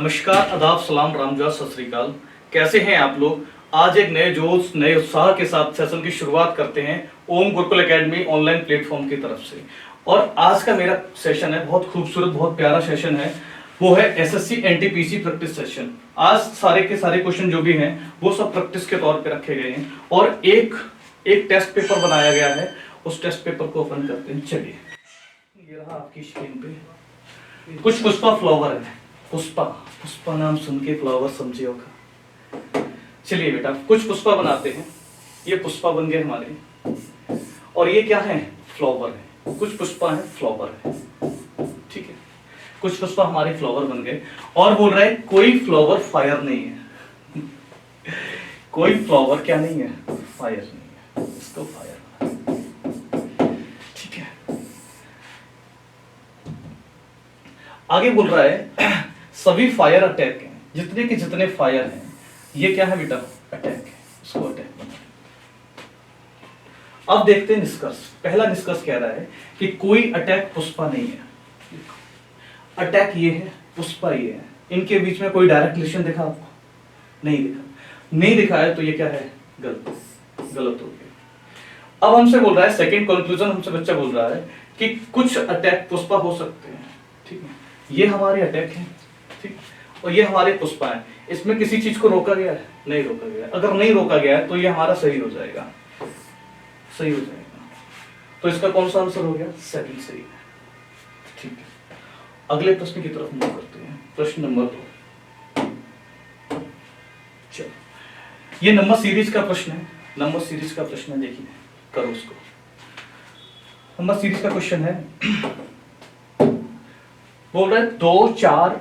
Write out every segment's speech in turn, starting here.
नमस्कार, आदाब, सलाम, रामजात, सत श्री अकाल। कैसे हैं आप लोग। आज एक नए जोश, नए उत्साह के साथ सेशन की शुरुआत करते हैं ओम गुरुकुल एकेडमी ऑनलाइन प्लेटफॉर्म की तरफ से। और आज का मेरा सेशन है बहुत खूबसूरत, बहुत प्यारा सेशन है। वो है एसएससी एनटीपीसी प्रैक्टिस सेशन। आज सारे के सारे क्वेश्चन जो भी हैं वो सब प्रैक्टिस के तौर पे रखे गए हैं और एक टेस्ट पेपर बनाया गया है। उस टेस्ट पेपर को ओपन करते हैं। चलिए, ये रहा आपकी स्क्रीन पे। कुछ पुष्पा फ्लावर है। पुष्पा नाम सुन के फ्लावर समझे होगा। चलिए बेटा, कुछ पुष्पा बनाते हैं। ये पुष्पा बन गए हमारे, और ये क्या है? फ्लावर है। कुछ पुष्पा है, फ्लावर है। ठीक है, कुछ पुष्पा हमारे फ्लावर बन गए और बोल रहा है कोई फ्लावर फायर नहीं है। कोई फ्लावर क्या नहीं है? फायर नहीं है। इसको फायर, ठीक है। आगे बोल रहा है सभी फायर अटैक हैं, जितने के जितने फायर हैं ये क्या है बेटा? अटैक है। इसको अटैक बना। अब देखते हैं निष्कर्ष। पहला निष्कर्ष कह रहा है कि कोई अटैक पुष्पा नहीं है। अटैक ये है, पुष्पा ये है। इनके बीच में कोई डायरेक्ट रिलेशन दिखा आपको? नहीं दिखा। नहीं दिखा है तो ये क्या है? गलत हो गया। अब हमसे बोल रहा है, सेकंड कंक्लूजन हमसे बच्चा बोल रहा है कि कुछ अटैक पुष्पा हो सकते हैं। ठीक है, ये हमारे अटैक हैं, ठीक, और ये हमारे पुष्पा है। इसमें किसी चीज को रोका गया है? नहीं रोका गया। अगर नहीं रोका गया है तो ये हमारा सही हो जाएगा, सही हो जाएगा। तो इसका कौन सा आंसर हो गया? सेकंड सही है। ठीक है, अगले प्रश्न की तरफ मूव करते हैं। प्रश्न नंबर 2। चलो, ये नंबर सीरीज का प्रश्न है। नंबर सीरीज का प्रश्न है, देखिए, करो उसको। नंबर सीरीज का क्वेश्चन है, बोल रहा है 4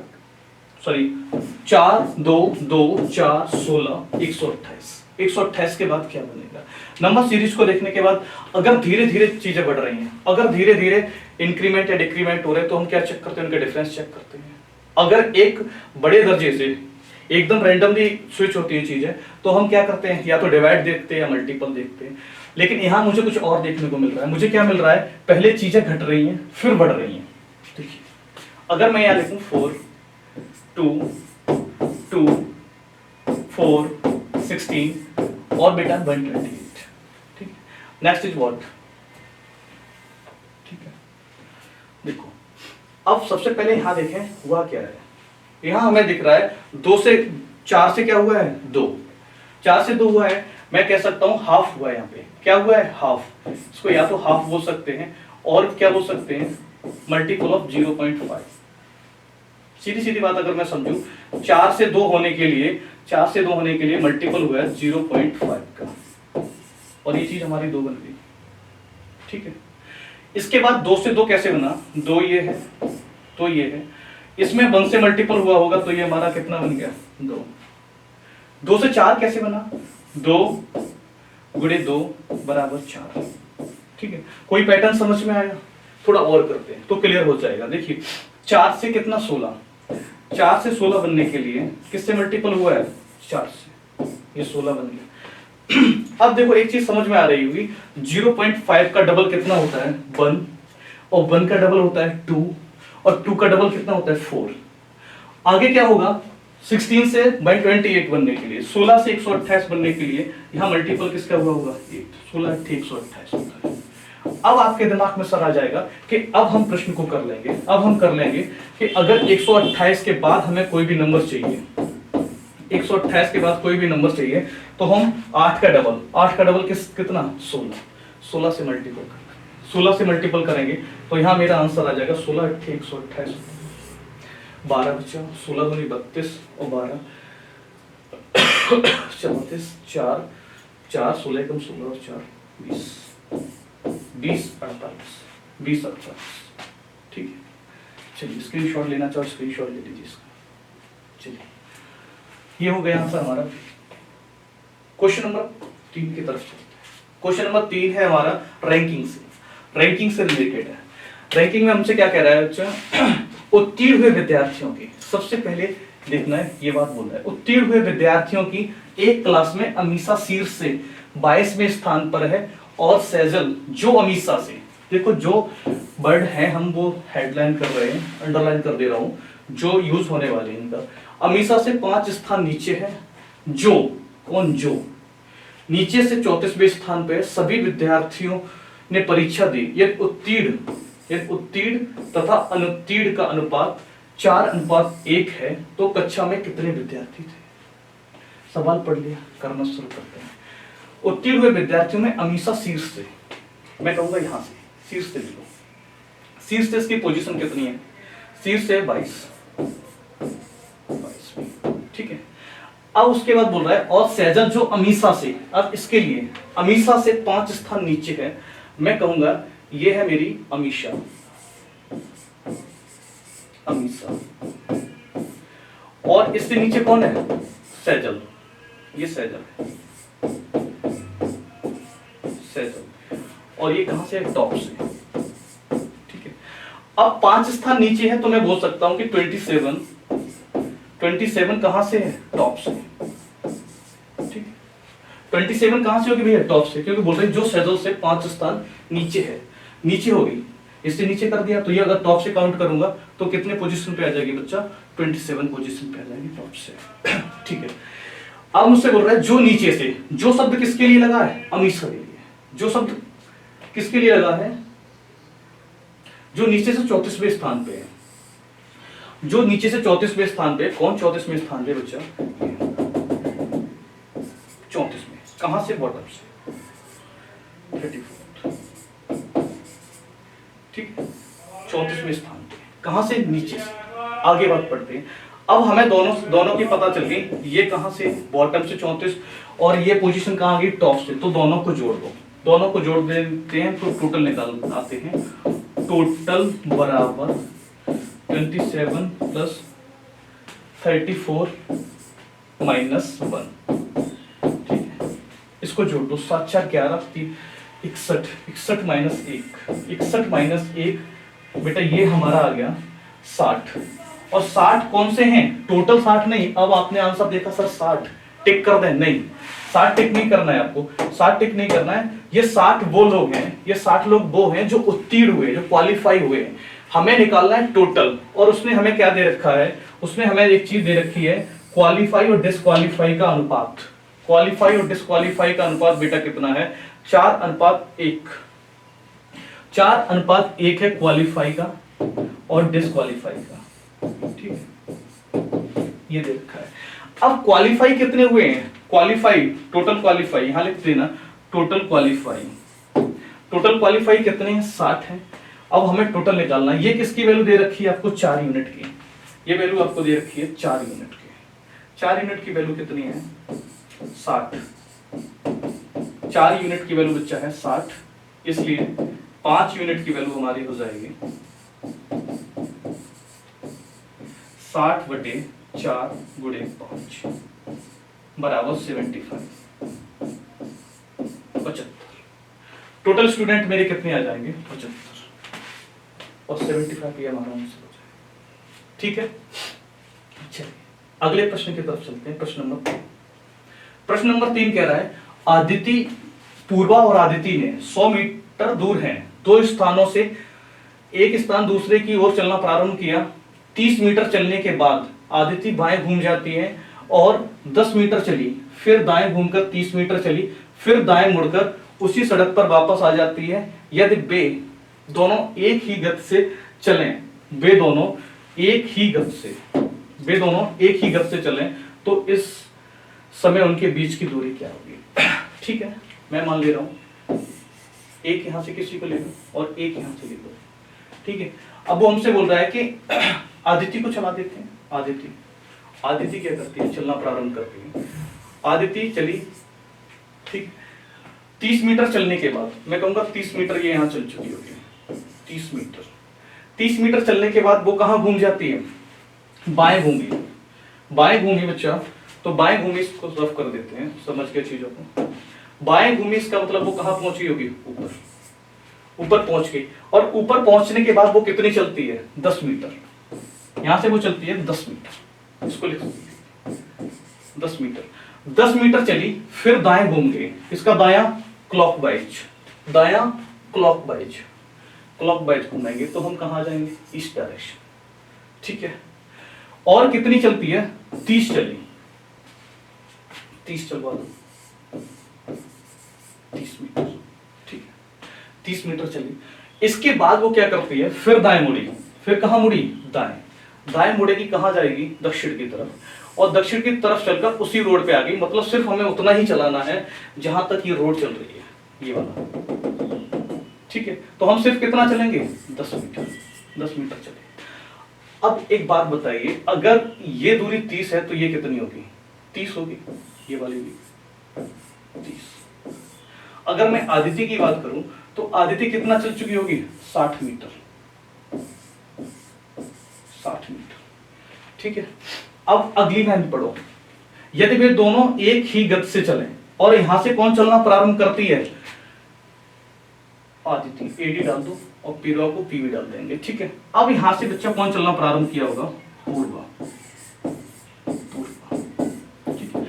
2 2 4 16 128। 128 के बाद क्या बनेगा? नंबर सीरीज को देखने के बाद अगर धीरे धीरे चीजें बढ़ रही हैं, अगर धीरे धीरे इंक्रीमेंट या डिक्रीमेंट हो रहे हैं, तो हम क्या चेक करते हैं? उनके डिफरेंस चेक करते हैं। अगर एक बड़े दर्जे से एकदम रैंडमली स्विच होती है चीजें, तो हम क्या करते हैं? या तो डिवाइड देखते हैं या मल्टीपल देखते हैं। लेकिन यहां मुझे कुछ और देखने को मिल रहा है। मुझे क्या मिल रहा है? पहले चीजें घट रही हैं फिर बढ़ रही हैं। देखिए, अगर मैं यहां लिखूं 4 2 2 4 16 और बेटा 128। ठीक है, नेक्स्ट इज व्हाट? ठीक है, देखो, अब सबसे पहले यहां देखें हुआ क्या है। यहां हमें दिख रहा है 2 से 4 से क्या हुआ है? 2। 4 से 2 हुआ है। मैं कह सकता हूं हाफ हुआ है। यहाँ पे क्या हुआ है? हाफ। इसको या तो हाफ बोल सकते हैं और क्या बोल सकते हैं? Multiple of 0.5। सीधी सीधी बात अगर मैं समझूं, 4 से 2 होने के लिए मल्टीपल हुआ है 0.5 का, और ये चीज हमारी 2 बन गई। ठीक है, इसके बाद 2 से 2 कैसे बना? 2 ये है तो ये है, इसमें 1 से मल्टीपल हुआ होगा तो ये हमारा कितना बन गया? 2। 2 से 4 कैसे बना? 2 गुणे 2 बराबर 4। ठीक है, कोई पैटर्न समझ में आया? थोड़ा और करते हैं तो क्लियर हो जाएगा। देखिए, 4 से कितना? 16। 4 से 16 बनने के लिए किससे मल्टीपल हुआ है? 4 से। ये 16 बन गया। अब देखो, एक चीज समझ में आ रही होगी, 0.5 का डबल कितना होता है? 1, और 1 का डबल होता है 2, और 2 का डबल कितना होता है? 4। आगे क्या होगा? 16 से 128 बनने के लिए, 16 से 128 बनने के लिए यहां मल्टीपल किसका हुआ होगा? 8। 16 8 128 होता है। अब आपके दिमाग में सर आ जाएगा कि अब हम प्रश्न को कर लेंगे। अब हम कर लेंगे कि अगर 128 के बाद हमें कोई भी नंबर चाहिए, 128 के बाद कोई भी नंबर चाहिए, तो हम 8 का डबल कितना? 16। 16 से मल्टीपल करेंगे। 16 से मल्टीपल करेंगे तो यहां मेरा आंसर आ जाएगा 16 8 128। 12 बचा, 16 दूनी 32 और 12 34, 4 16 कम 16 और 4 20 20 48। ठीक है, चलिए स्क्रीनशॉट लेना चाहो स्क्रीनशॉट ले लीजिए इसका। चलिए, ये हो गया आंसर हमारा। क्वेश्चन नंबर 3 की तरफ चलते हैं। क्वेश्चन नंबर 3 है हमारा रैंकिंग से रिलेटेड है। रैंकिंग में हमसे क्या कह रहा है बच्चा? उत्तीर्ण हुए विद्यार्थियों की, सबसे पहले देखना है, ये बात बोल रहा है, उत्तीर्ण हुए विद्यार्थियों की एक क्लास में अमीषा शीर्ष से 22वें स्थान पर है और सेजल जो अमीषा से, देखो जो वर्ड है हम वो हेडलाइन कर रहे हैं, अंडरलाइन कर दे रहा हूं, जो यूज होने वाले हैं इनका, अमीसा से 5 स्थान नीचे है, जो कौन जो नीचे से 34वें स्थान पे सभी विद्यार्थियों ने परीक्षा दी, यदि उत्तीर्ण तथा अनुत्तीर्ण का अनुपात 4:1 है तो कक्षा में कितने विद्यार्थी थे। सवाल पढ़ लिया, करना शुरू करते हैं। उत्तीर्ण हुए विद्यार्थियों में अमीसा शीर्ष से, मैं कहूंगा यहां से शीर्ष से लिखो, शीर्ष से इसकी पोजीशन कितनी है, शीर्ष से 22, ठीक है। अब उसके बाद बोल रहा है और सैजल जो अमीसा से, अब इसके लिए अमीसा से 5 स्थान नीचे है, मैं कहूंगा ये है मेरी अमीशा, अमीसा, और इससे नीचे कौन है, सैजल, ये सैजल है, सैजल, और ये कहां से है, टॉप से, ठीक है। अब 5 स्थान नीचे है तो मैं बोल सकता हूं कि 27 कहां से है, टॉप से, ठीक है। 27 कहां से होगी भैया, टॉप से, क्योंकि बोल रहे हैं जो सैजल से 5 स्थान नीचे है, नीचे होगी, इससे नीचे कर दिया तो ये अगर टॉप से काउंट करूंगा तो कितने पोजीशन पे आ जाएगी बच्चा, 27 पोजीशन पे आ जाएगी टॉप से, ठीक है। अब मुझसे बोल रहा है जो नीचे से, जो शब्द किसके लिए लगा है, अमीशा के लिए, जो शब्द किसके लिए लगा है, जो नीचे से 34वें स्थान पे है, जो नीचे से 34वें स्थान पे, कौन 34वें स्थान पे बच्चा, 34वें, कहां से, बॉटम से, 34, ठीक है, 34वें स्थान पे, कहां से, नीचे से। आगे बात पढ़ते हैं। अब हमें दोनों की पता चल गई, ये कहां से, बॉटम से 34, और ये पोजीशन कहां आ गई, टॉप से, तो दोनों को जोड़ दो, दोनों को जोड़ देते हैं तो टोटल निकाल आते हैं, टोटल बराबर 27 प्लस 34 माइनस 1, ठीक है। इसको जोड़ दो, 7 4 11 3 61, 61 माइनस 1, 61 माइनस 1, बेटा ये हमारा आ गया 60, और 60 कौन से हैं, टोटल 60 नहीं। अब आपने आंसर देखा सर 60 टिक कर दें, नहीं 60 टिक नहीं करना है आपको, 60 टिक नहीं करना है। ये 60 वो लोग हैं, ये 60 लोग वो हैं जो उत्तीर्ण हुए, जो क्वालिफाई हुए हैं। हमें निकालना है टोटल, और उसने हमें क्या दे रखा है, उसने हमें एक चीज दे रखी है, क्वालिफाई और डिसक्वालीफाई का अनुपात। क्वालिफाई और डिसक्वालीफाई का अनुपात बेटा कितना है, 4:1, 4:1 है क्वालिफाई का और डिसक्वालीफाई का, ठीक है, ये दे रखा है। अब क्वालिफाई कितने हुए हैं, क्वालिफाई, टोटल क्वालिफाई यहां लिख देना, टोटल क्वालिफाई, टोटल क्वालिफाई कितने हैं, 60 है। अब हमें टोटल निकालना है। ये किसकी वैल्यू दे रखी है आपको, 4 यूनिट की, ये वैल्यू आपको दे रखी है 4 यूनिट की। 4 यूनिट की वैल्यू कितनी है, 60, 4 यूनिट की वैल्यू बच्चा है 60, इसलिए 5 यूनिट की वैल्यू हमारी हो जाएगी 60/4 × 5 बराबर 75, 75। टोटल स्टूडेंट मेरे कितने आ जाएंगे, 75, और 75 ये हमारा आंसर हो जाएगा, ठीक है। चलिए अगले प्रश्न की तरफ चलते हैं। प्रश्न नंबर 3 कह रहा है, आदिति, पूर्वा और आदिति ने 100 मीटर दूर हैं, 2 स्थानों से एक स्थान दूसरे की ओर चलना प्रारंभ किया। 30 मीटर चलने के बाद आदिति बाएं घूम जाती है और 10 मीटर चली, फिर दाएं घूमकर 30 मीटर चली, फिर दाएं मुड़कर उसी सड़क पर वापस आ जाती है। यदि वे दोनों एक ही गति से चलें, वे दोनों एक ही गति से चलें, तो इस समय उनके बीच की दूरी क्या होगी। ठीक है, मैं मान ले रहा हूं, एक यहां से किसी को ले लो और एक यहां से ले लो, ठीक है। अब वो हमसे बोल रहा है कि आदिति को चला देते हैं। आदिति क्या करती है, चलना प्रारंभ करती है। आदिति चली, ठीक, 30 मीटर चलने के बाद, मैं कहूंगा 30 मीटर ये यहां चल चुकी होगी, 30 मीटर चलने के बाद वो कहां घूम जाती है, बाएं घूमी बच्चा, तो बाएं घूमी इसको रफ कर देते हैं, समझ के चीजों को। बाएं घूमी इसका मतलब वो कहां पहुंची होगी, ऊपर पहुंच गई। और ऊपर पहुंचने के बाद वो कितनी चलती है, 10 मीटर, यहां से वो चलती है 10 मीटर, इसको लिख सकते हैं 10 मीटर। 10 मीटर चली, फिर दाएं घूम गई, इसका दायां क्लॉकवाइज घूमेंगे, तो हम कहां जाएंगे, ईस्ट डायरेक्शन, ठीक है। और कितनी चलती है, 30 चली, 30 चलवा दो, 30 मीटर, ठीक है, 30 मीटर चली। इसके बाद वो क्या करती है, फिर दाएं मुड़ी, फिर कहां मुड़ी, दाएं, दाएं मुड़ेगी, कहां जाएगी, दक्षिण की तरफ, और दक्षिण की तरफ चलकर उसी रोड पे आ गई। मतलब सिर्फ हमें उतना ही चलाना है जहां तक ये रोड चल रही है, ये वाला, ठीक है। तो हम सिर्फ कितना चलेंगे, 10 मीटर, 10 मीटर चले। अब एक बात बताइए, अगर ये दूरी 30 है तो ये कितनी होगी, 30 होगी, ये वाली भी 30। अगर मैं आदित्य की बात करूं तो आदित्य कितना चल चुकी होगी, 60 मीटर, 60 मीटर, ठीक है। अब अगली लाइन पढ़ो, यदि वे दोनों एक ही गति से चलें और यहां से कौन चलना प्रारंभ करती है, आदित्य, एडी डाल दो और पीरवा को पीवी डाल देंगे, ठीक है। अब यहां से बच्चा कौन चलना प्रारंभ किया होगा, पूर्वा, ठीक है,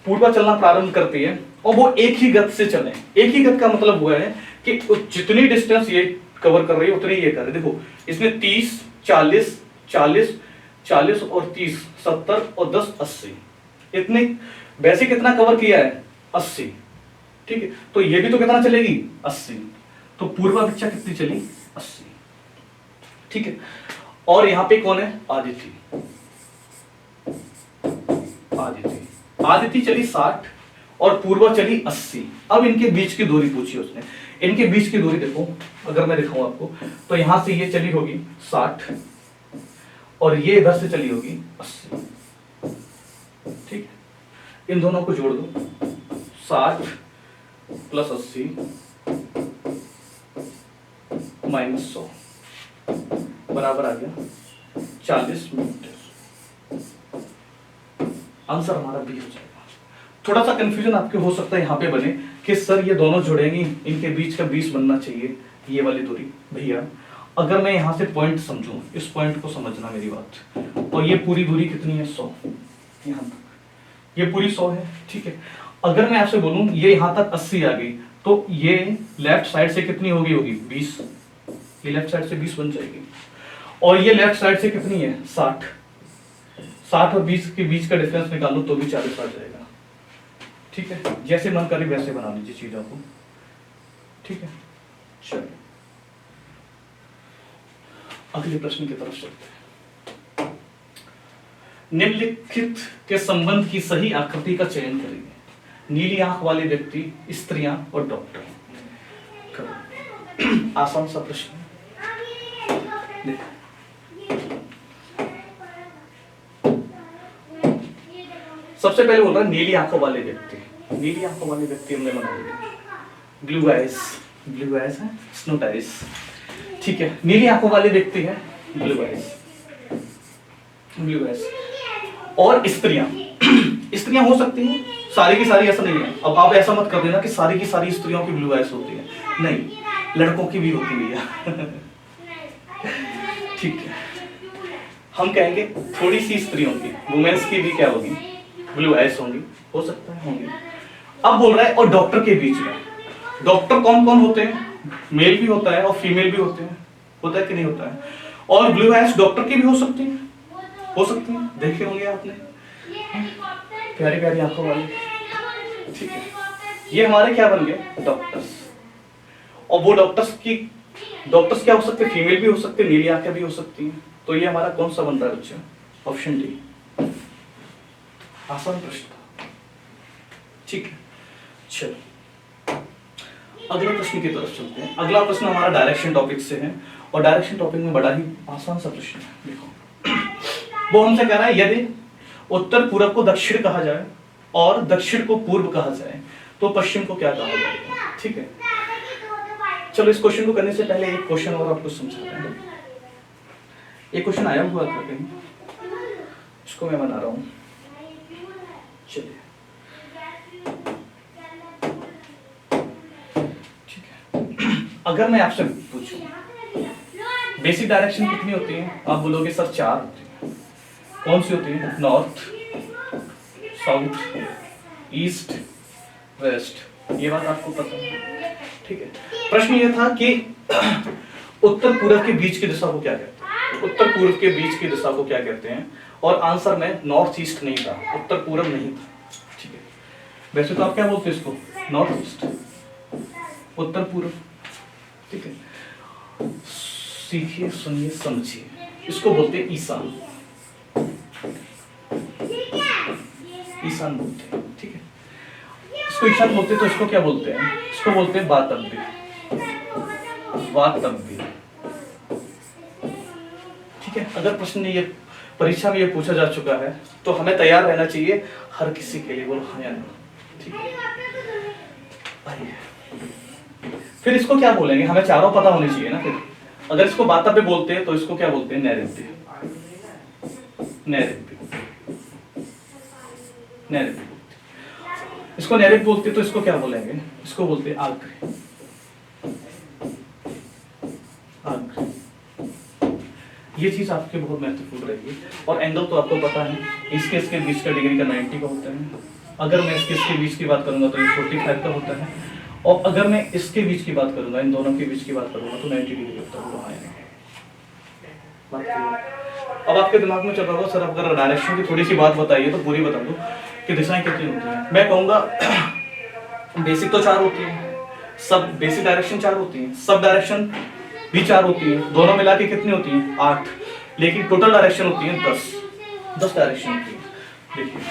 पूर्वा चलना प्रारंभ करती है और वो एक ही गति से चले। एक ही गति का मतलब हुआ है कि जितनी डिस्टेंस ये कवर कर रही है उतनी ये कर रही है। देखो इसने 30, 40, 40, 40 और 30, 70 और 10, 80, इतने, वैसे कितना कवर किया है, 80, ठीक है। तो ये भी तो कितना चलेगी, 80। तो पूर्वा बच्चा कितनी चली, 80, ठीक है। और यहां पे कौन है, आदित्य, आदित्य, आदित्य चली 60 और पूर्वा चली 80। अब इनके बीच की दूरी पूछी उसने, इनके बीच की दूरी देखो, अगर मैं दिखाऊं आपको तो यहां से ये चली होगी 60 और ये इधर से चली होगी 80, ठीक है। इन दोनों को जोड़ दो, 60 प्लस 80 माइनस 100 बराबर आ गया 40 मीटर। आंसर हमारा बी हो जाएगा। थोड़ा सा कंफ्यूजन आपके हो सकता है यहाँ पे बने कि सर ये दोनों जुड़ेंगी, इनके बीच का 20 बनना चाहिए, ये वाली दूरी। भैया अगर मैं यहाँ से पॉइंट समझूं, इस पॉइंट को समझना मेरी बात, और ये पूरी दूरी कितनी है, 100, यहाँ तक ये पूरी 100 है, ठीक है। अगर मैं आपसे बोलूं ये यहाँ तक 80 आ गई तो ये लेफ्ट साइड से कितनी होगी, 20, ये लेफ्ट साइड से 20 बन जाएगी, और ये लेफ्ट साइड से कितनी है, 60, 60 और 20 के बीच का डिफरेंस निकालो तो भी 40 आ जाएगा, ठीक है। जैसे मन करे वैसे बना लीजिए चीजों को, ठीक है। चलिए अगले प्रश्न की तरफ चलते हैं। निम्नलिखित के संबंध की सही आकृति का चयन करेंगे, नीली आंख वाले व्यक्ति, स्त्रियां और डॉक्टर। आसान सा प्रश्न देखो, सबसे पहले बोल रहा है नीली आंखों वाले व्यक्ति। नीली आंखों वाले व्यक्ति हमने बना लिया, ब्लू आइज, ब्लू आइज है, स्नोट आइज, ठीक है। नीली आंखों वाले व्यक्ति है, ब्लू आइज, ब्लू आइज। और स्त्रियां, स्त्रियां हो सकती हैं, सारी की सारी ऐसा नहीं है। अब आप ऐसा मत कर देना कि सारी की सारी स्त्रियों की ब्लू आइज होती है, नहीं, लड़कों की भी होती है ठीक है। हम कहेंगे थोड़ी सी स्त्रियों की, वुमेन्स की भी क्या होगी, ब्लू आइज होंगी, हो सकता है होंगी। अब बोल रहा है और डॉक्टर के बीच में, डॉक्टर कौन कौन होते हैं, मेल भी होता है और फीमेल भी होते हैं, होता है कि नहीं होता है। और ब्लू आइज डॉक्टर की भी हो सकती है, हो सकती है, देखे होंगे आपने, प्यारी प्यारी आंखों वाले, ठीक है। ये हमारे क्या बन गए, डॉक्टर्स। और वो डॉक्टर्स क्या हो सकते हैं, फीमेल भी हो सकते हैं, नीली आंखें भी हो सकती हैं। तो ये हमारा कौन सा बन रहा है बच्चा, ऑप्शन डी। आसान प्रश्न था, ठीक है। चलो अगले प्रश्न की तरफ चलते हैं। अगला प्रश्न हमारा डायरेक्शन टॉपिक से है, और डायरेक्शन टॉपिक में बड़ा ही आसान सा प्रश्न है। देखो वो हमसे कह रहा है यदि उत्तर पूर्व को दक्षिण कहा जाए और दक्षिण को पूर्व कहा जाए तो पश्चिम को क्या कहा जाएगा, ठीक है। चलो इस क्वेश्चन को करने से पहले एक क्वेश्चन और आपको समझाते हैं। एक क्वेश्चन आया हुआ था कहीं, इसको मैं बना रहा हूं, चलिए ठीक है। अगर मैं आपसे पूछूं बेसिक डायरेक्शन कितनी होती है, आप बोलोगे सर 4 होती है। कौन सी होती है, नॉर्थ, साउथ, ईस्ट, वेस्ट, ये बात आपको पता है, ठीक है। प्रश्न ये था कि उत्तर पूर्व के बीच की दिशा को क्या कहते हैं, उत्तर पूर्व के बीच की दिशा को क्या कहते हैं, और आंसर में नॉर्थ ईस्ट नहीं था, उत्तर पूर्व नहीं था, ठीक है। वैसे तो आप क्या बोलते हैं इसको, नॉर्थ ईस्ट, उत्तर पूर्व, ठीक है। सीखिए, सुनिए, समझिए, इसको बोलते हैं ईशान, ईशान बोलते हैं, ठीक है। इसको ईशान बोलते हैं तो इसको क्या बोलते हैं, इसको बोलते हैं वातव्य, वातव्य, ठीक है। अगर प्रश्न ये परीक्षा में ये पूछा जा चुका है तो हमें तैयार रहना चाहिए हर किसी के लिए, बोलो हाँ या ना, ठीक है। आइए फिर इसको क्या बोलेंगे, हमें चारों पता होनी चाहिए ना। फिर अगर इसको वातव्य बोलते हैं तो इसको क्या बोलते हैं, नैऋत्य, नैऋत्य, नैऋत्य। इसको नैऋत्य बोलते हैं तो इसको क्या बोलेंगे, इसको बोलते हैं आग्नेय, आग्नेय। ये चीज आपके बहुत महत्वपूर्ण रहेगी। और एंगल तो आपको पता है, इसके बीच का डिग्री का 90 का होता है। अगर मैं इसके बीच की बात करूंगा तो ये 45 का होता है, और अगर मैं इसके बीच की बात करूंगा, इन दोनों के बीच की बात करूंगा तो 90 डिग्री होता है। अब आपके दिमाग में चल रहा होगा सर अगर डायरेक्शन की थोड़ी सी बात बताइए तो पूरी बता दो कि दिशाएं कितनी होती हैं। मैं कहूंगा बेसिक तो 4 होती है, सब बेसिक डायरेक्शन 4 होती है, सब डायरेक्शन भी 4 होती है, दोनों मिला के कितनी होती है, 8। लेकिन टोटल डायरेक्शन होती है 10 डायरेक्शन होती है। देखिए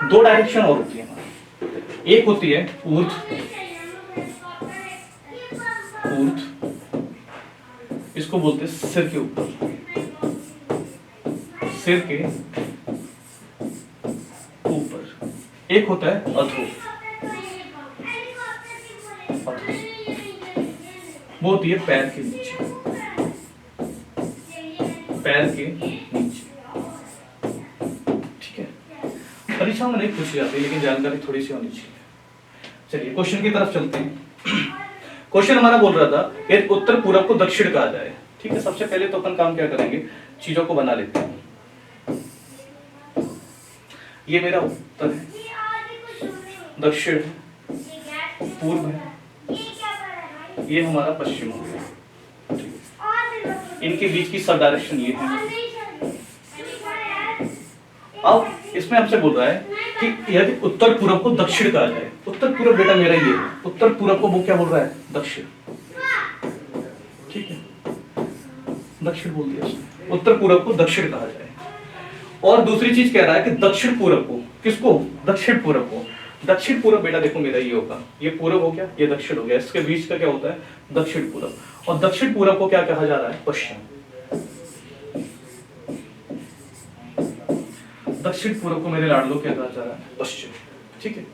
2 डायरेक्शन और होती है हमारी, एक होती है ऊर्ध्व, ऊर्ध्व इसको बोलते हैं सिर के ऊपर, सिर के ऊपर। एक होता है अधो, वो होती है पैर के नीचे, पैर के नीचे, ठीक है। परीक्षा में नहीं पूछी जाती लेकिन जानकारी थोड़ी सी होनी चाहिए। चलिए क्वेश्चन की तरफ चलते हैं। क्वेश्चन हमारा बोल रहा था यदि उत्तर पूरब को दक्षिण कहा जाए, ठीक है। सबसे पहले तो अपन काम क्या करेंगे, चीजों को बना लेते हैं। ये मेरा उत्तर है, दक्षिण है, पूर्व है, ये हमारा पश्चिम हो गया, इनके बीच की सब डायरेक्शन ये है। अब इसमें हमसे बोल रहा है कि यदि उत्तर पूर्व को दक्षिण कहा जाए, उत्तर पूर्व बेटा मेरा ये है, उत्तर पूर्व को वो क्या बोल रहा है, दक्षिण, ठीक है, दक्षिण बोल दिया उसने, उत्तर पूर्व को दक्षिण कहा जाए। और दूसरी चीज कह रहा है कि दक्षिण पूर्व को, किसको, दक्षिण पूर्व को, दक्षिण पूर्व बेटा देखो मेरा ये होगा, ये पूर्व हो गया, ये दक्षिण हो गया, इसके बीच का क्या होता है, दक्षिण पूर्व। और दक्षिण पूर्व को क्या कहा जा रहा है, पश्चिम, दक्षिण पूर्व को मेरे लाडलो क्या कहा जा रहा है, पश्चिम, ठीक है।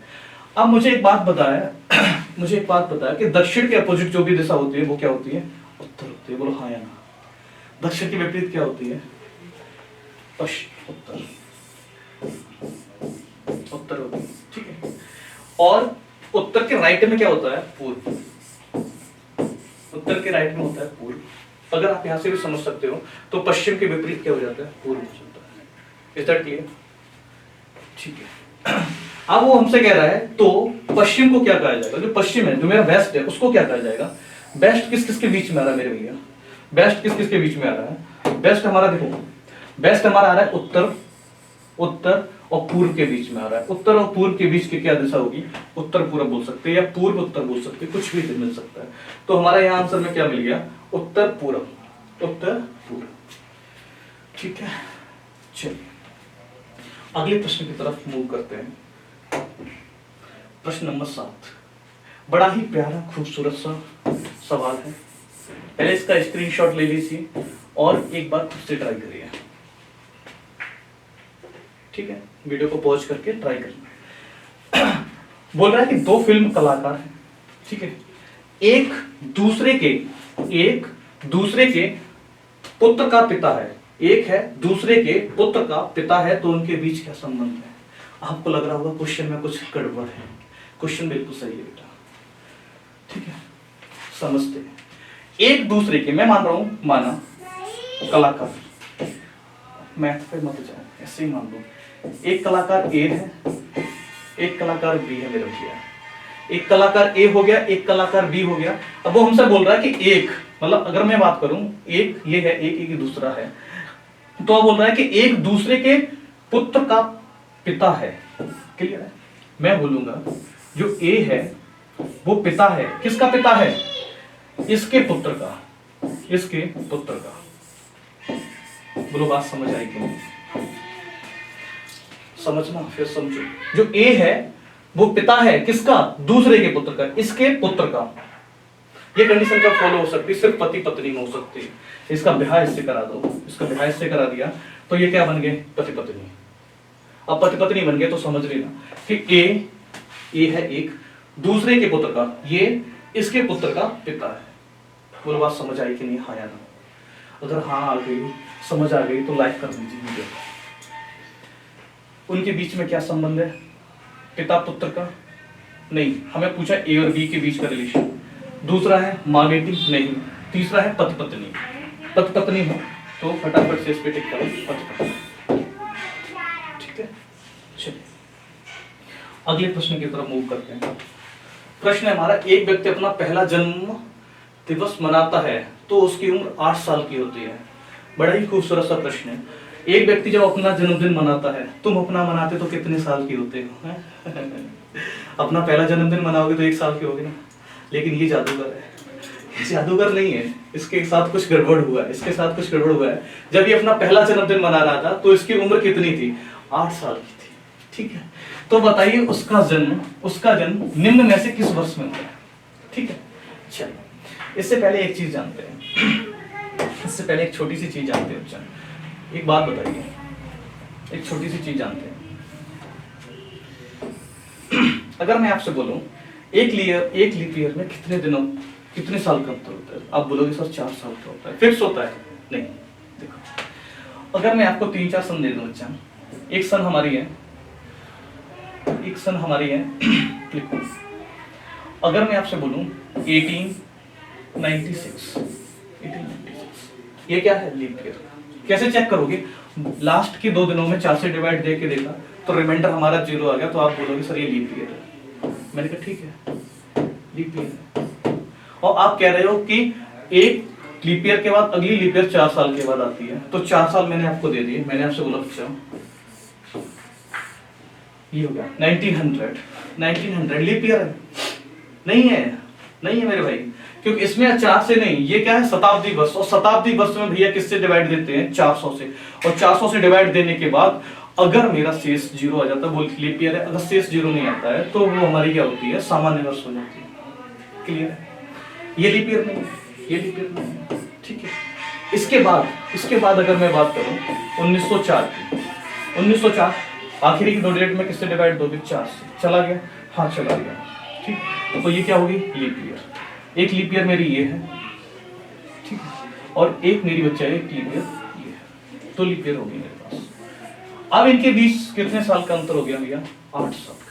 अब मुझे एक बात बताया मुझे एक बात बताया कि दक्षिण के अपोजिट जो भी दिशा होती है वो क्या होती है, उत्तर होती है, बोलो हाँ या ना। दक्षिण की विपरीत क्या होती है, पश्चिम, उत्तर, उत्तर होती है, ठीक है। और उत्तर के राइट में क्या होता है, पूर्व, उत्तर के राइट में होता है पूर्व। अगर आप यहां से भी समझ सकते हो तो पश्चिम के विपरीत क्या हो जाता है, पूर्व हो जाता है। इज दैट क्लियर, ठीक है। अब वो हमसे कह रहा है तो पश्चिम को क्या कहा जाएगा, जो पश्चिम है, जो मेरा वेस्ट है, उसको क्या कहा जाएगा। वेस्ट किस किस के बीच में आ रहा है मेरे भैया, वेस्ट किस किस के बीच में आ रहा है, वेस्ट हमारा देखो, वेस्ट हमारा आ रहा है उत्तर, उत्तर और पूर्व के बीच में आ रहा है। उत्तर और पूर्व के बीच की क्या दिशा होगी, उत्तर पूर्व बोल सकते हैं या पूर्व उत्तर बोल सकते हैं, कुछ भी मिल सकता है। तो हमारा यहाँ आंसर में क्या मिल गया, उत्तर पूर्व, उत्तर पूर्व, ठीक है। चलिए अगले प्रश्न की तरफ मूव करते हैं। प्रश्न नंबर 7 बड़ा ही प्यारा खूबसूरत सा सवाल है। पहले इसका स्क्रीनशॉट ले लीजिए और एक बार खुद से ट्राई करिए, ठीक है। वीडियो को पॉज करके ट्राई करना। बोल रहा है कि 2 फिल्म कलाकार हैं, ठीक है, एक दूसरे के पुत्र का पिता है, एक है दूसरे के पुत्र का पिता है, तो उनके बीच क्या संबंध है। आपको लग रहा होगा क्वेश्चन में कुछ गड़बड़ है, क्वेश्चन बिल्कुल सही है बेटा, ठीक है। समझते हैं, एक दूसरे के, मैं मान रहा हूं, माना कलाकार, मैथ पे मत जाए, ऐसे ही मान लो, एक कलाकार ए है, एक कलाकार बी है मेरे भैया, एक कलाकार ए हो गया, एक कलाकार बी हो गया। अब वो हमसे बोल रहा है कि एक मतलब अगर मैं बात करूं, एक ये है, एक ये दूसरा है, तो बोल रहा है कि एक दूसरे के पुत्र का पिता है। क्लियर है? मैं बोलूंगा जो ए है वो पिता है, किसका पिता है? इसके पुत्र का, इसके पुत्र का। बोलो बात समझ आई कि नहीं? समझना फिर समझो। जो ए है वो पिता है किसका? दूसरे के पुत्र का, इसके पुत्र का। ये कंडीशन कब फॉलो हो सकती है? सिर्फ पति पत्नी में हो सकती है। इसका ब्याह इससे करा दो, इसका ब्याह इससे करा दिया तो ये क्या बन गए? पति पत्नी। अब पति पत्नी बन गए तो समझ लेना कि ए है एक दूसरे के पुत्र का, ये इसके पुत्र का पिता है। बोलो बात समझ आई कि नहीं? हाँ या ना? अगर हाँ आ गई, समझ आ गई तो लाइक कर दीजिए वीडियो। उनके बीच में क्या संबंध है? पिता पुत्र का? नहीं, हमें पूछा ए और बी के बीच का रिलेशन। दूसरा है माँ बेटी? नहीं। तीसरा है पति पत्नी। पति पत्नी हो तो फटाफट से इस पे टिक करो, पति पत्नी। ठीक है, चलिए अगले प्रश्न की तरफ मूव करते हैं। प्रश्न है हमारा, एक व्यक्ति अपना पहला जन्म दिवस मनाता है तो उसकी उम्र 8 साल की होती है। बड़ा ही खूबसूरत सा प्रश्न है। एक व्यक्ति जब अपना जन्मदिन मनाता है, तुम अपना मनाते तो कितने साल की होते हो? अपना पहला जन्मदिन मनाओगे तो 1 साल के होगे ना। लेकिन ये जादूगर है, ये जादूगर नहीं है, इसके साथ कुछ गड़बड़ हुआ है, इसके साथ कुछ गड़बड़ हुआ है। जब ये अपना पहला जन्मदिन मना रहा था तो इसकी उम्र कितनी थी? 8 साल की थी। ठीक है, तो बताइए उसका जन्म निम्न में से किस वर्ष में हुआ है? ठीक है, चलिए इससे पहले एक चीज जानते हैं, इससे पहले एक छोटी सी चीज जानते हैं। चल एक बात बताइए, एक छोटी सी चीज जानते हैं। अगर मैं आपसे बोलूं एक लीप ईयर में कितने साल का अंतर होता है? आप बोलोगे सर 4 साल का होता है, फिक्स होता है? नहीं। देखो अगर मैं आपको 3-4 सन दे दूं बच्चा, एक सन हमारी है लिखो। अगर मैं आपसे बोलूं 1896, ये क्या है? Leap year. कैसे चेक करोगे? लास्ट के 2 दिनों में 4 से डिवाइड दे के देखा तो रिमाइंडर हमारा 0 आ गया, तो आप बोलोगे सर ये लीप ईयर है। मैंने कहा ठीक है, लीप ईयर है। और आप कह रहे हो कि एक लीप ईयर के बाद अगली लीप ईयर 4 साल के बाद आती है, तो 4 साल मैंने आपको दे दिए। मैंने आपसे बोला अच्छा ये हो गया 1900 लीप ईयर है? नहीं है मेरे भाई, क्योंकि इसमें 4 से नहीं, ये क्या है? शताब्दी वर्ष। और शताब्दी वर्ष में भैया किससे डिवाइड देते हैं? 400 से। और 400 से डिवाइड देने के बाद अगर मेरा शेष 0 आ जाता है वो लीप ईयर है। अगर शेष 0 नहीं आता है तो वो हमारी क्या होती है? सामान्य वर्ष हो जाती है। क्लियर है? ये लीप ईयर नहीं है, ये लीप ईयर नहीं है। ठीक है, इसके बाद अगर मैं बात करूं 1904 की, 1904 आखिरी की 2 डेट में किससे डिवाइड दोगे? 4 से। चला गया? हाँ चला गया। ठीक, तो ये क्या होगी? Leap year. एक लीप ईयर मेरी ये है, ठीक है, और एक मेरी बच्चा है, एक लीप ईयर ये है, तो लीप ईयर होगी मेरे पास। अब इनके बीच कितने साल का अंतर हो गया भैया? 8 साल का।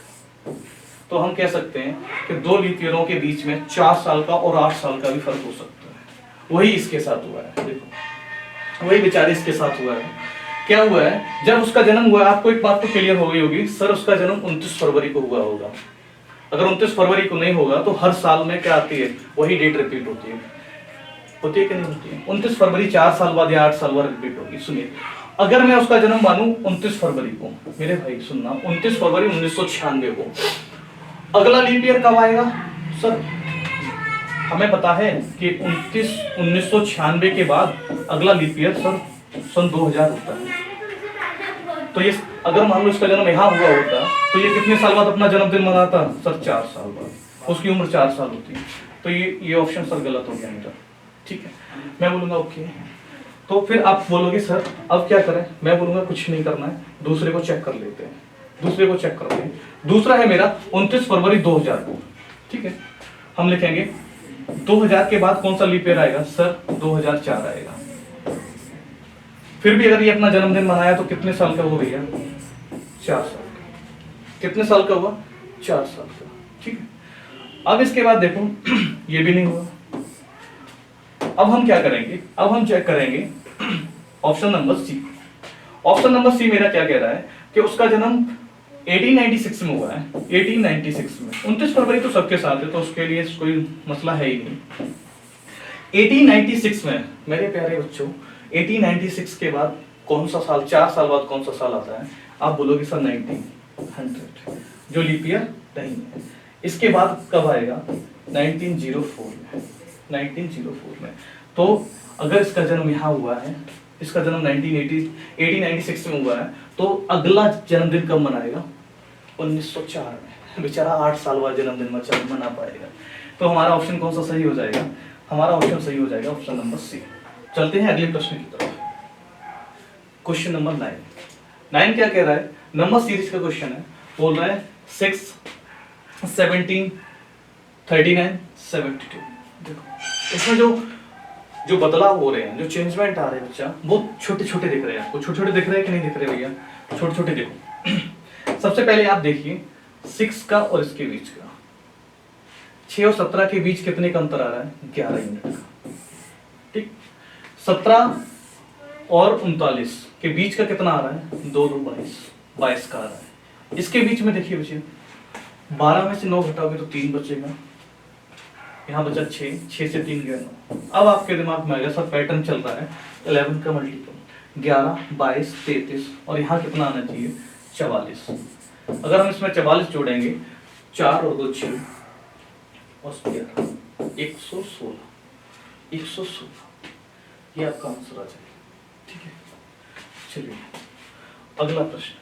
तो हम कह सकते हैं कि 2 लीप ईयरों के बीच में 4 साल का और 8 साल का भी फर्क हो सकता है। वही इसके साथ हुआ है। देखो वही बेचारे इसके साथ हुआ है। क्या हुआ है? जब उसका जन्म हुआ, आपको एक बात तो क्लियर हो गई होगी, सर उसका जन्म 29 फरवरी को हुआ होगा। अगर 29 फरवरी को नहीं होगा तो हर साल में क्या आती है? वही डेट रिपीट होती है कि नहीं होती है? 29 फरवरी 4 साल बाद या 8 साल बाद रिपीट होगी। सुनिए, अगर मैं उसका जन्म मानूं 29 फरवरी को, मेरे भाई सुनना, 29 फरवरी 1996 को, अगला लीप ईयर कब आएगा? सर हमें पता है कि 1996 के बाद अगला लीप ईयर सर सन 2000 होता है। तो ये अगर मान लो इसका जन्म यहाँ हुआ होता तो ये कितने साल बाद अपना जन्मदिन मनाता? सर 4 साल बाद। उसकी उम्र 4 साल होती है। तो ये ऑप्शन सर गलत हो गया मेरा। ठीक है, मैं बोलूंगा ओके। तो फिर आप बोलोगे सर अब क्या करें? मैं बोलूंगा कुछ नहीं करना है, दूसरे को चेक कर लेते हैं। दूसरे को चेक करते हैं। दूसरा है मेरा 29 फरवरी 2000 को। ठीक है, हम लिखेंगे 2000 के बाद कौन सा लीप ईयर आएगा? सर 2004 आएगा। फिर भी अगर ये अपना जन्मदिन मनाया तो कितने साल का हुआ भैया? 4 साल का। कितने साल का हुआ? 4 साल का। ठीक है, अब इसके बाद देखो ये भी नहीं हुआ। अब हम क्या करेंगे? अब हम चेक करेंगे option number C. Option number C मेरा क्या कह रहा है कि उसका जन्म 1896 में हुआ है। 1896 में 29 फरवरी तो सबके साथ है, तो उसके लिए कोई मसला है ही नहीं। 1896 में मेरे प्यारे बच्चों, 1896 के बाद कौन सा साल, 4 साल बाद कौन सा साल आता है? आप बोलोगे सर 1900, जो लीप ईयर नहीं है। इसके बाद कब आएगा? 1904 में, 1904 में। तो अगर इसका जन्म यहाँ हुआ है, इसका जन्म 1896 में हुआ है, तो अगला जन्मदिन कब मनाएगा? 1904 में। बेचारा 8 साल बाद जन्मदिन मना पाएगा। तो हमारा ऑप्शन कौन सा सही हो जाएगा? हमारा ऑप्शन सही हो जाएगा ऑप्शन नंबर सी। चलते हैं अगले प्रश्न की तरफ। क्वेश्चन नंबर 9 क्या कह रहा है? नंबर सीरीज का क्वेश्चन है। बोल रहा है 6, 17, 39, 72। देखो इसमें जो बदलाव हो रहे हैं, जो चेंजमेंट आ रहे हैं बच्चा, वो छोटे छोटे दिख रहे हैं आपको। छोटे छोटे दिख रहे हैं कि नहीं दिख रहे भैया? छोटे छोटे देखो। सबसे पहले आप देखिए 6 का और इसके बीच का, 6 और 17 के बीच कितने का अंतर आ रहा है? 11 यूनिट का। ठीक, 17 और 39 के बीच का कितना आ रहा है? 2 2 22 का आ रहा है। इसके बीच में देखिए बच्चे, 12 में से 9 घटाओगे तो 3 बचेगा, यहाँ बचा 6 से 3 गया 9। अब आपके दिमाग में आएगा सर पैटर्न चल रहा है 11 का मल्टीपल, 11, 22, 33 और यहाँ कितना आना चाहिए? 44। अगर हम इसमें 44 जोड़ेंगे, 4 और 2 6 और 11, 116, 116, ये आपका आंसर आ जाएगा। ठीक है, चलिए अगला प्रश्न।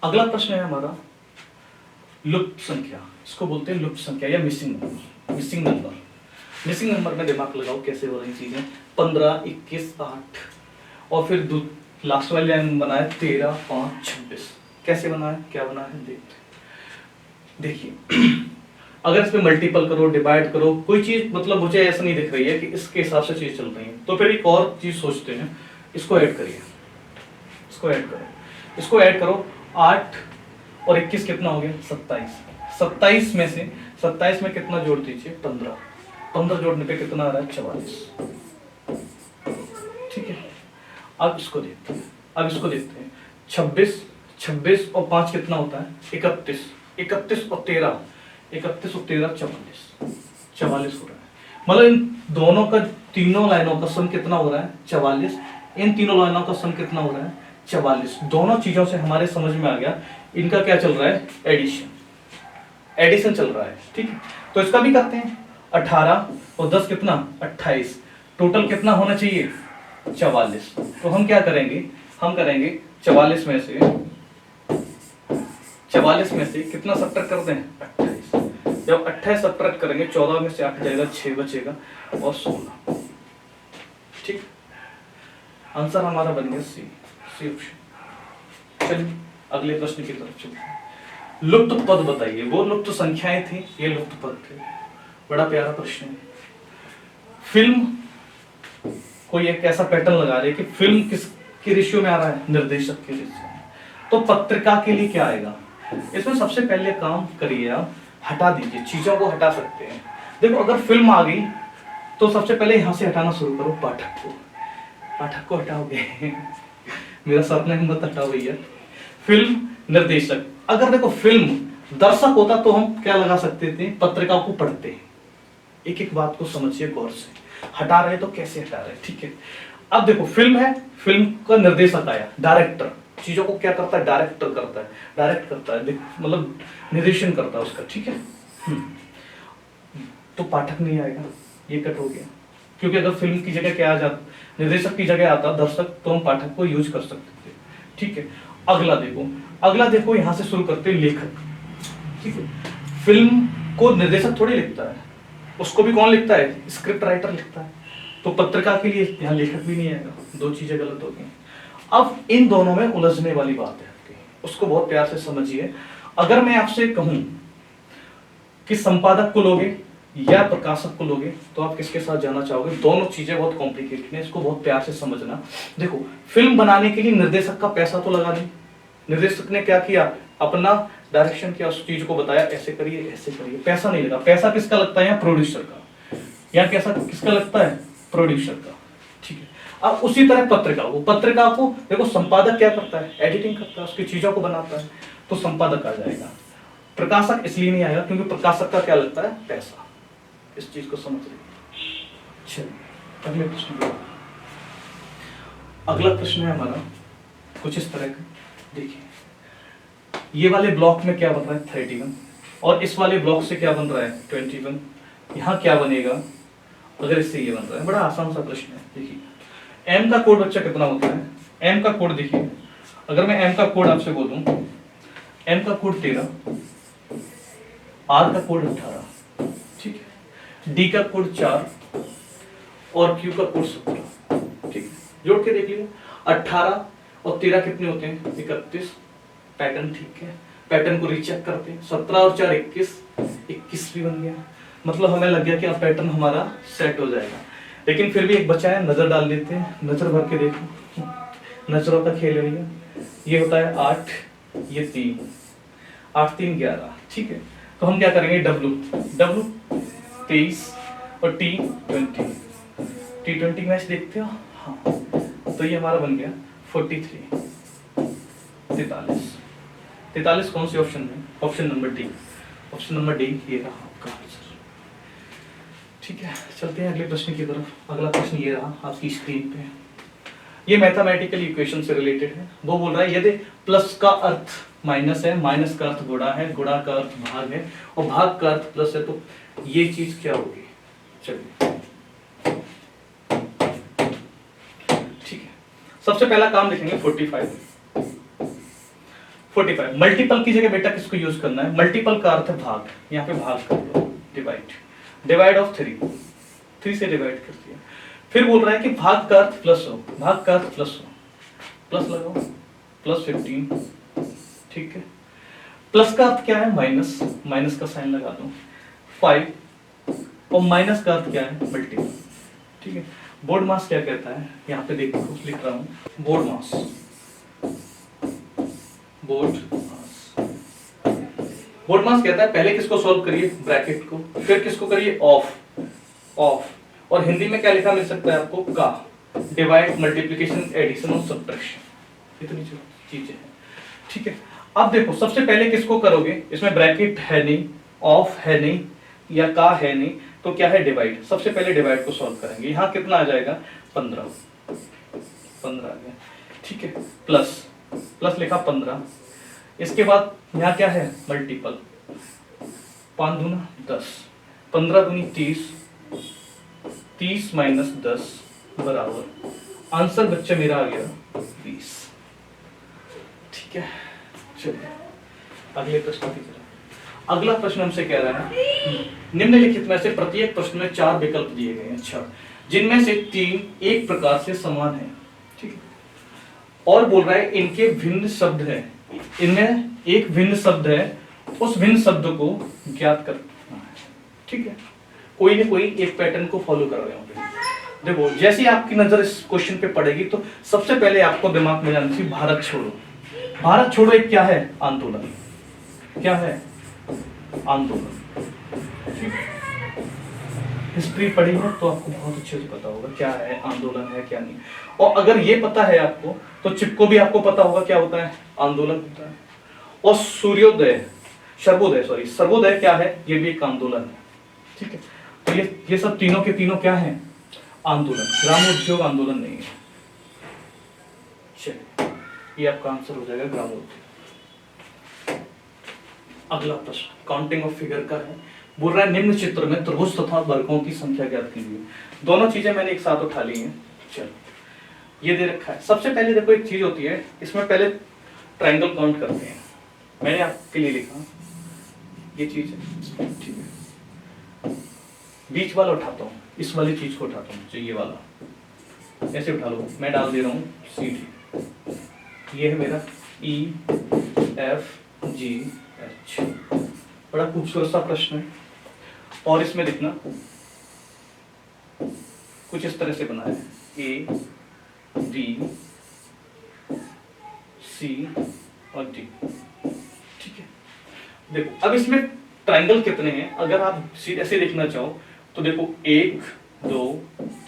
अगला प्रश्न है हमारा लुप्त संख्या। इसको बोलते हैं लुप्त संख्या या missing number. Missing number, missing number में दिमाग लगाओ कैसे हो रही चीजें। 15, 21, 8 और फिर लास्ट वाली लाइन बनाए 13, 5, 26। कैसे बनाए, क्या बनाए देखते। देखिए अगर इस पे मल्टीपल करो, डिवाइड करो, कोई चीज मतलब मुझे ऐसा नहीं दिख रही है कि इसके हिसाब से चीज चल रही है, तो फिर एक और चीज सोचते हैं, इसको ऐड करिए, इसको ऐड करो, इसको ऐड करो। 8 और 21 कितना हो गया? 27। 27 में से 27 में कितना जोड़ दीजिए? 15। 15 जोड़ने पे कितना आ रहा है? 44। ठीक है, अब इसको देखते हैं, अब इसको देखते हैं। 26 और 5 कितना होता है? 31। 31 और 13, 31 और 13 44। 44 हो रहा है। मतलब इन दोनों का, तीनों लाइनों का सम कितना हो रहा है? 44। इन तीनों लाइनों का सम कितना हो रहा है? 44। दोनों चीजों से हमारे समझ में आ गया इनका क्या चल रहा है? एडिशन, एडिशन चल रहा है। ठीक है, तो इसका भी करते हैं। 18 और 10 कितना? 28। टोटल कितना होना चाहिए? 44। तो हम क्या करेंगे? हम करेंगे 44 में से, 44 में से कितना सब्ट्रैक्ट कर दें? 28। जब 28 सब्ट्रैक्ट करेंगे, 14 में से 8 जाएगा, 6 बचेगा और 16। ठीक, आंसर हमारा बन गया सी ऑप्शन। चलिए अगले प्रश्न की तरफ चलते हैं। लुप्त पद बताइए। वो लुप्त संख्याएं थी, ये लुप्त पद थे। बड़ा प्यारा प्रश्न है। फिल्म, कोई एक ऐसा पैटर्न लगा रहे कि फिल्म किसके रेशियो में आ रहा है? निर्देशक के रेशियो में। तो पत्रिका के लिए क्या आएगा? इसमें सबसे पहले काम करिए आप, हटा दीजिए, चीजों को हटा सकते हैं। देखो अगर फिल्म आ गई तो सबसे पहले यहां से हटाना शुरू करो पाठक को। पाठक को हटाओगे मेरा सपना है, मत हटाओ भैया। फिल्म, निर्देशक। अगर देखो फिल्म दर्शक होता तो हम क्या लगा सकते थे? पत्रिका को पढ़ते। एक एक बात को समझिए गौर से। हटा रहे तो कैसे हटा रहे? ठीक है, अब देखो फिल्म है, फिल्म का निर्देशक आया, डायरेक्टर। चीजों को क्या करता है? डायरेक्टर करता है, डायरेक्ट करता है, मतलब निर्देशन करता है उसका। ठीक है, तो पाठक नहीं आएगा, ये कट हो गया। क्योंकि अगर फिल्म की जगह क्या आ जाता, निर्देशक की जगह आता दर्शक, तो हम पाठक को यूज कर सकते थे। ठीक है, अगला देखो, अगला देखो, यहां से शुरू करते हैं लेखक। ठीक है, फिल्म को निर्देशक थोड़ी लिखता है, उसको भी कौन लिखता है? स्क्रिप्ट राइटर लिखता है। तो पत्रिका के लिए यहाँ लेखक भी नहीं आएगा, दो चीजें गलत हो गई। अब इन दोनों में उलझने वाली बात है, उसको बहुत प्यार से समझिए। अगर मैं आपसे कहूं कि संपादक को लोगे या प्रकाशक को लोगे, तो आप किसके साथ जाना चाहोगे? दोनों चीजें बहुत कॉम्प्लिकेटेड हैं, इसको बहुत प्यार से समझना। देखो फिल्म बनाने के लिए निर्देशक का पैसा तो लगा नहीं, निर्देशक ने क्या किया? अपना डायरेक्शन किया, उस चीज को बताया ऐसे करिए ऐसे करिए, पैसा नहीं लगा। पैसा किसका लगता है? यहाँ प्रोड्यूसर का। यहाँ कैसा किसका लगता है? प्रोड्यूसर का। ठीक है, अब उसी तरह पत्रिका को देखो संपादक क्या करता है? एडिटिंग करता है, उसकी चीजों को बनाता है, तो संपादक आ जाएगा। प्रकाशक इसलिए नहीं आएगा क्योंकि प्रकाशक का क्या लगता है? पैसा। इस चीज को समझ रही। चलिए अगले प्रश्न की ओर। अगला प्रश्न है हमारा कुछ इस तरह का, देखिए ये वाले ब्लॉक में क्या बन रहा है 31 और इस वाले ब्लॉक से क्या बन रहा है 21, यहाँ क्या बनेगा अगर इससे ये बन रहा है। बड़ा आसान सा प्रश्न है। देखिए m का कोड बच्चा कितना होता है, m का कोड देखिए, अगर मैं m का कोड आपसे बोलूं, m का कोड 13, r का कोड 18, ठीक है, d का कोड 4 और q का कोड 17, ठीक है, जोड़ के देख लीजिए 18 और 13 कितने होते हैं 31, पैटर्न ठीक है, पैटर्न को रीचेक करते हैं, 17 और 4 21 भी बन गया, मतलब हमें लग गया कि अब पैटर्न हमारा सेट हो जाएगा। लेकिन फिर भी एक बचा है, नजर डाल लेते हैं, नजर भर के देखो, नजरों का खेल है ये होता है 8, ये 3, 8 3 11, ठीक है। तो हम क्या करेंगे W 23 और T20 मैच देखते हो, हाँ, तो ये हमारा बन गया 43, 43 कौन से ऑप्शन में, option number D, option number D ये रहा आपका आंसर, ठीक है। चलते हैं अगले प्रश्न की तरफ। अगला प्रश्न ये रहा आपकी स्क्रीन पे, ये मैथमेटिकल इक्वेशन से रिलेटेड है। वो बोल रहा है यदि प्लस का अर्थ माइनस है, माइनस का अर्थ गुणा है, गुणा का अर्थ भाग है और भाग का अर्थ प्लस है, तो ये चीज क्या होगी। चलिए ठीक है, सबसे पहला काम लिखेंगे 45 मल्टीपल की जगह बेटा किसको यूज करना है, मल्टीपल का अर्थ है भाग, यहाँ पे भाग कर दो, डिवाइड ऑफ 3 से डिवाइड कर दिया। फिर बोल रहा है कि भाग का अर्थ प्लस हो, भाग का अर्थ प्लस हो, प्लस लगाओ, प्लस 15, ठीक है। प्लस का अर्थ क्या है माइनस, माइनस का साइन लगा दो 5 और माइनस का अर्थ क्या है मल्टीपल, ठीक है। बोर्ड मास क्या कहता है, यहाँ पे देखो लिख रहा हूं, बोर्ड मास, बोर्ड मास कहता है पहले किसको सॉल्व करिए ब्रैकेट को, फिर किसको करिए ऑफ, और हिंदी में क्या लिखा मिल सकता है आपको का, डिवाइड, मल्टीप्लिकेशन, एडिशन और सब्ट्रैक्शन, इतनी चीजें हैं, ठीक है। अब देखो सबसे पहले किसको करोगे, इसमें ब्रैकेट है नहीं, ऑफ है नहीं या का है नहीं, तो क्या है डिवाइड, सबसे पहले डिवाइड को सॉल्व करेंगे। यहाँ कितना आ जाएगा 15 आ गया, ठीक है। प्लस लिखा 15, इसके बाद यहाँ क्या है मल्टीपल, 5 दूना 10, 15 दूनी 30 माइनस 10 बराबर, आंसर बच्चे मेरा आ गया 20, ठीक है। चलिए अगले प्रश्न की तरफ। अगला प्रश्न हमसे कह रहा है निम्नलिखित में से प्रत्येक प्रश्न में 4 विकल्प दिए गए हैं, अच्छा, जिनमें से 3 एक प्रकार से समान है, ठीक है, और बोल रहा है इनके भिन्न शब्द है, इनमें एक भिन्न शब्द है, उस भिन्न शब्द को ज्ञात करना है, ठीक है। कोई न कोई एक पैटर्न को फॉलो कर रहे होंगे। देखो जैसे ही आपकी नजर इस क्वेश्चन पे पड़ेगी तो सबसे पहले आपको दिमाग में जाना चाहिए भारत छोड़ो। भारत छोड़ो एक क्या है आंदोलन, क्या है आंदोलन, हिस्ट्री पढ़ी है तो आपको बहुत अच्छे से पता होगा क्या है आंदोलन है क्या नहीं, और अगर ये पता है आपको तो चिपको भी आपको पता होगा क्या होता है आंदोलन होता है। और सर्वोदय क्या है, ये भी एक आंदोलन है, ठीक है। तो ये सब तीनों के तीनों क्या है आंदोलन, ग्रामोद्योग आंदोलन नहीं है। चलिए ये आपका आंसर हो जाएगा ग्रामोद्योग। अगला प्रश्न काउंटिंग ऑफ फिगर का है, बोल रहा है निम्न चित्र में त्रिभुज तथा वर्गों की संख्या ज्ञात कीजिए। दोनों चीजें मैंने एक साथ उठा ली हैं। चलो ये दे रखा है, सबसे पहले देखो एक चीज होती है, इसमें पहले ट्रायंगल काउंट करते हैं। मैंने आपके लिए लिखा ये चीज है, ठीक है। बीच वाला उठाता हूँ, इस वाली चीज को उठाता हूँ, जो ये वाला ऐसे उठा लो, मैं डाल दे रहा हूँ CD, ये है मेरा EFGH। बड़ा खूबसूरत सा प्रश्न है, और इसमें लिखना कुछ इस तरह से बना है ABC और D, ठीक है। देखो अब इसमें ट्रायंगल कितने हैं, अगर आप सीधे से देखना चाहो तो देखो 1 2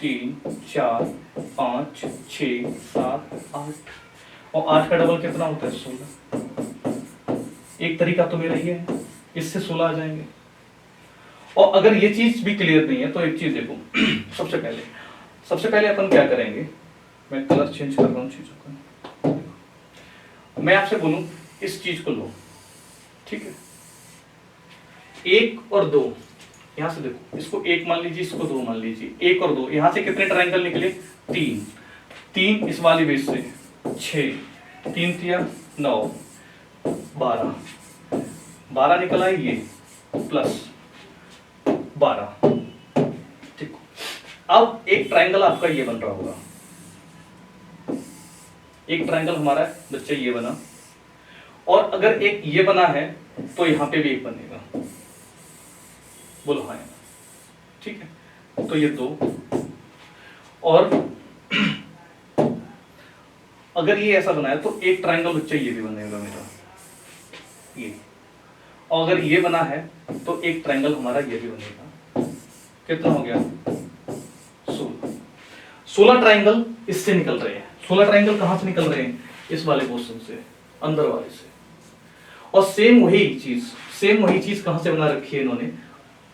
3 4 5 6 7 8, और 8 का डबल कितना होता है 16। एक तरीका तो मेरा ये है, इससे 16 आ जाएंगे। और अगर ये चीज भी क्लियर नहीं है तो एक चीज देखो सबसे पहले अपन क्या करेंगे, मैं कलर चेंज कर रहा हूँ चीजों का। मैं आपसे बोलूं इस चीज को लो, ठीक है, 1 और 2, यहां से देखो, इसको 1 मान लीजिए, इसको 2 मान लीजिए, 1 और 2, यहां से कितने ट्रायंगल निकले, 3 इस वाली बेस से 6, 3 तिया 9, 12 निकला है ये प्लस 12, ठीक। अब एक ट्रायंगल आपका ये बन रहा होगा, एक ट्रायंगल हमारा बच्चे ये बना, और अगर एक ये बना है तो यहां पे भी एक बनेगा, बोलो हाँ, ठीक है। तो ये 2, और अगर ये ऐसा बना है तो एक ट्रायंगल बच्चे ये भी बनेगा मेरा, ये, और अगर ये बना है तो एक ट्रायंगल हमारा ये भी बनेगा। कितना हो गया, 16 ट्रायंगल इससे निकल रहे हैं। 16 ट्रायंगल कहां से निकल रहे हैं, इस वाले पोर्शन से, अंदर वाले से। और सेम वही चीज कहां से बना रखी है इन्होंने,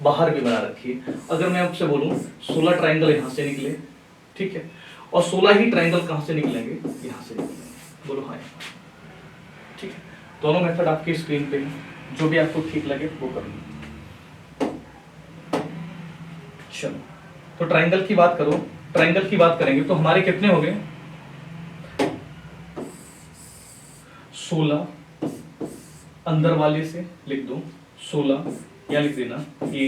बाहर भी बना रखी है। अगर मैं आपसे बोलूं 16 ट्रायंगल यहां से निकले, ठीक है, और 16 ही ट्रायंगल कहां से निकलेंगे, यहां से निकलेंगे, बोलो हाँ, ठीक है। दोनों मेथड आपकी स्क्रीन पे है, जो भी आपको ठीक लगे वो कर लो। चलो, तो ट्रायंगल की बात करो, ट्रायंगल की बात करेंगे तो हमारे कितने हो गए, 16 अंदर वाले से लिख दो, 16 या लिख देना ए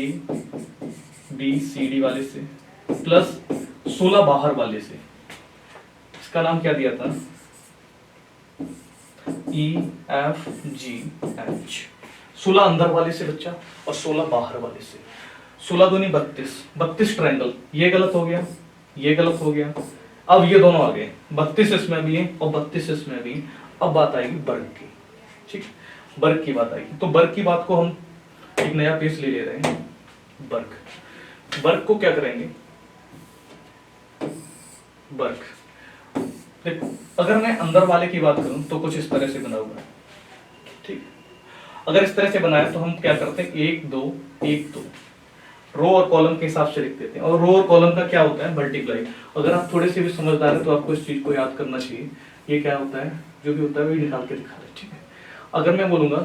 बी सी डी वाले से, प्लस 16 बाहर वाले से, इसका नाम क्या दिया था, ई एफ जी एच। 16 अंदर वाले से बच्चा और 16 बाहर वाले से, 16 दूनी 32 ट्रायंगल, ये गलत हो गया, ये गलत हो गया। अब ये दोनों आ गए, 32 इसमें भी है और 32 इसमें भी। अब बात आएगी वर्ग की, ठीक, वर्ग की बात आएगी। तो वर्ग की बात को हम एक नया पेज ले रहे हैं, वर्ग को क्या करेंगे, वर्ग देखो, अगर मैं अंदर वाले की बात करूं तो कुछ इस तरह से बना हुआ है, ठीक। अगर इस तरह से बनाया तो हम क्या करते हैं, 1 2 1 2 रो और कॉलम के हिसाब से लिख देते हैं। और रो और कॉलम का क्या होता है, मल्टीप्लाई। अगर आप थोड़े से भी समझदार है तो आपको इस चीज को याद करना चाहिए। ये क्या होता है, जो भी होता है वही निकाल के दिखा रहे, ठीक है। अगर मैं बोलूंगा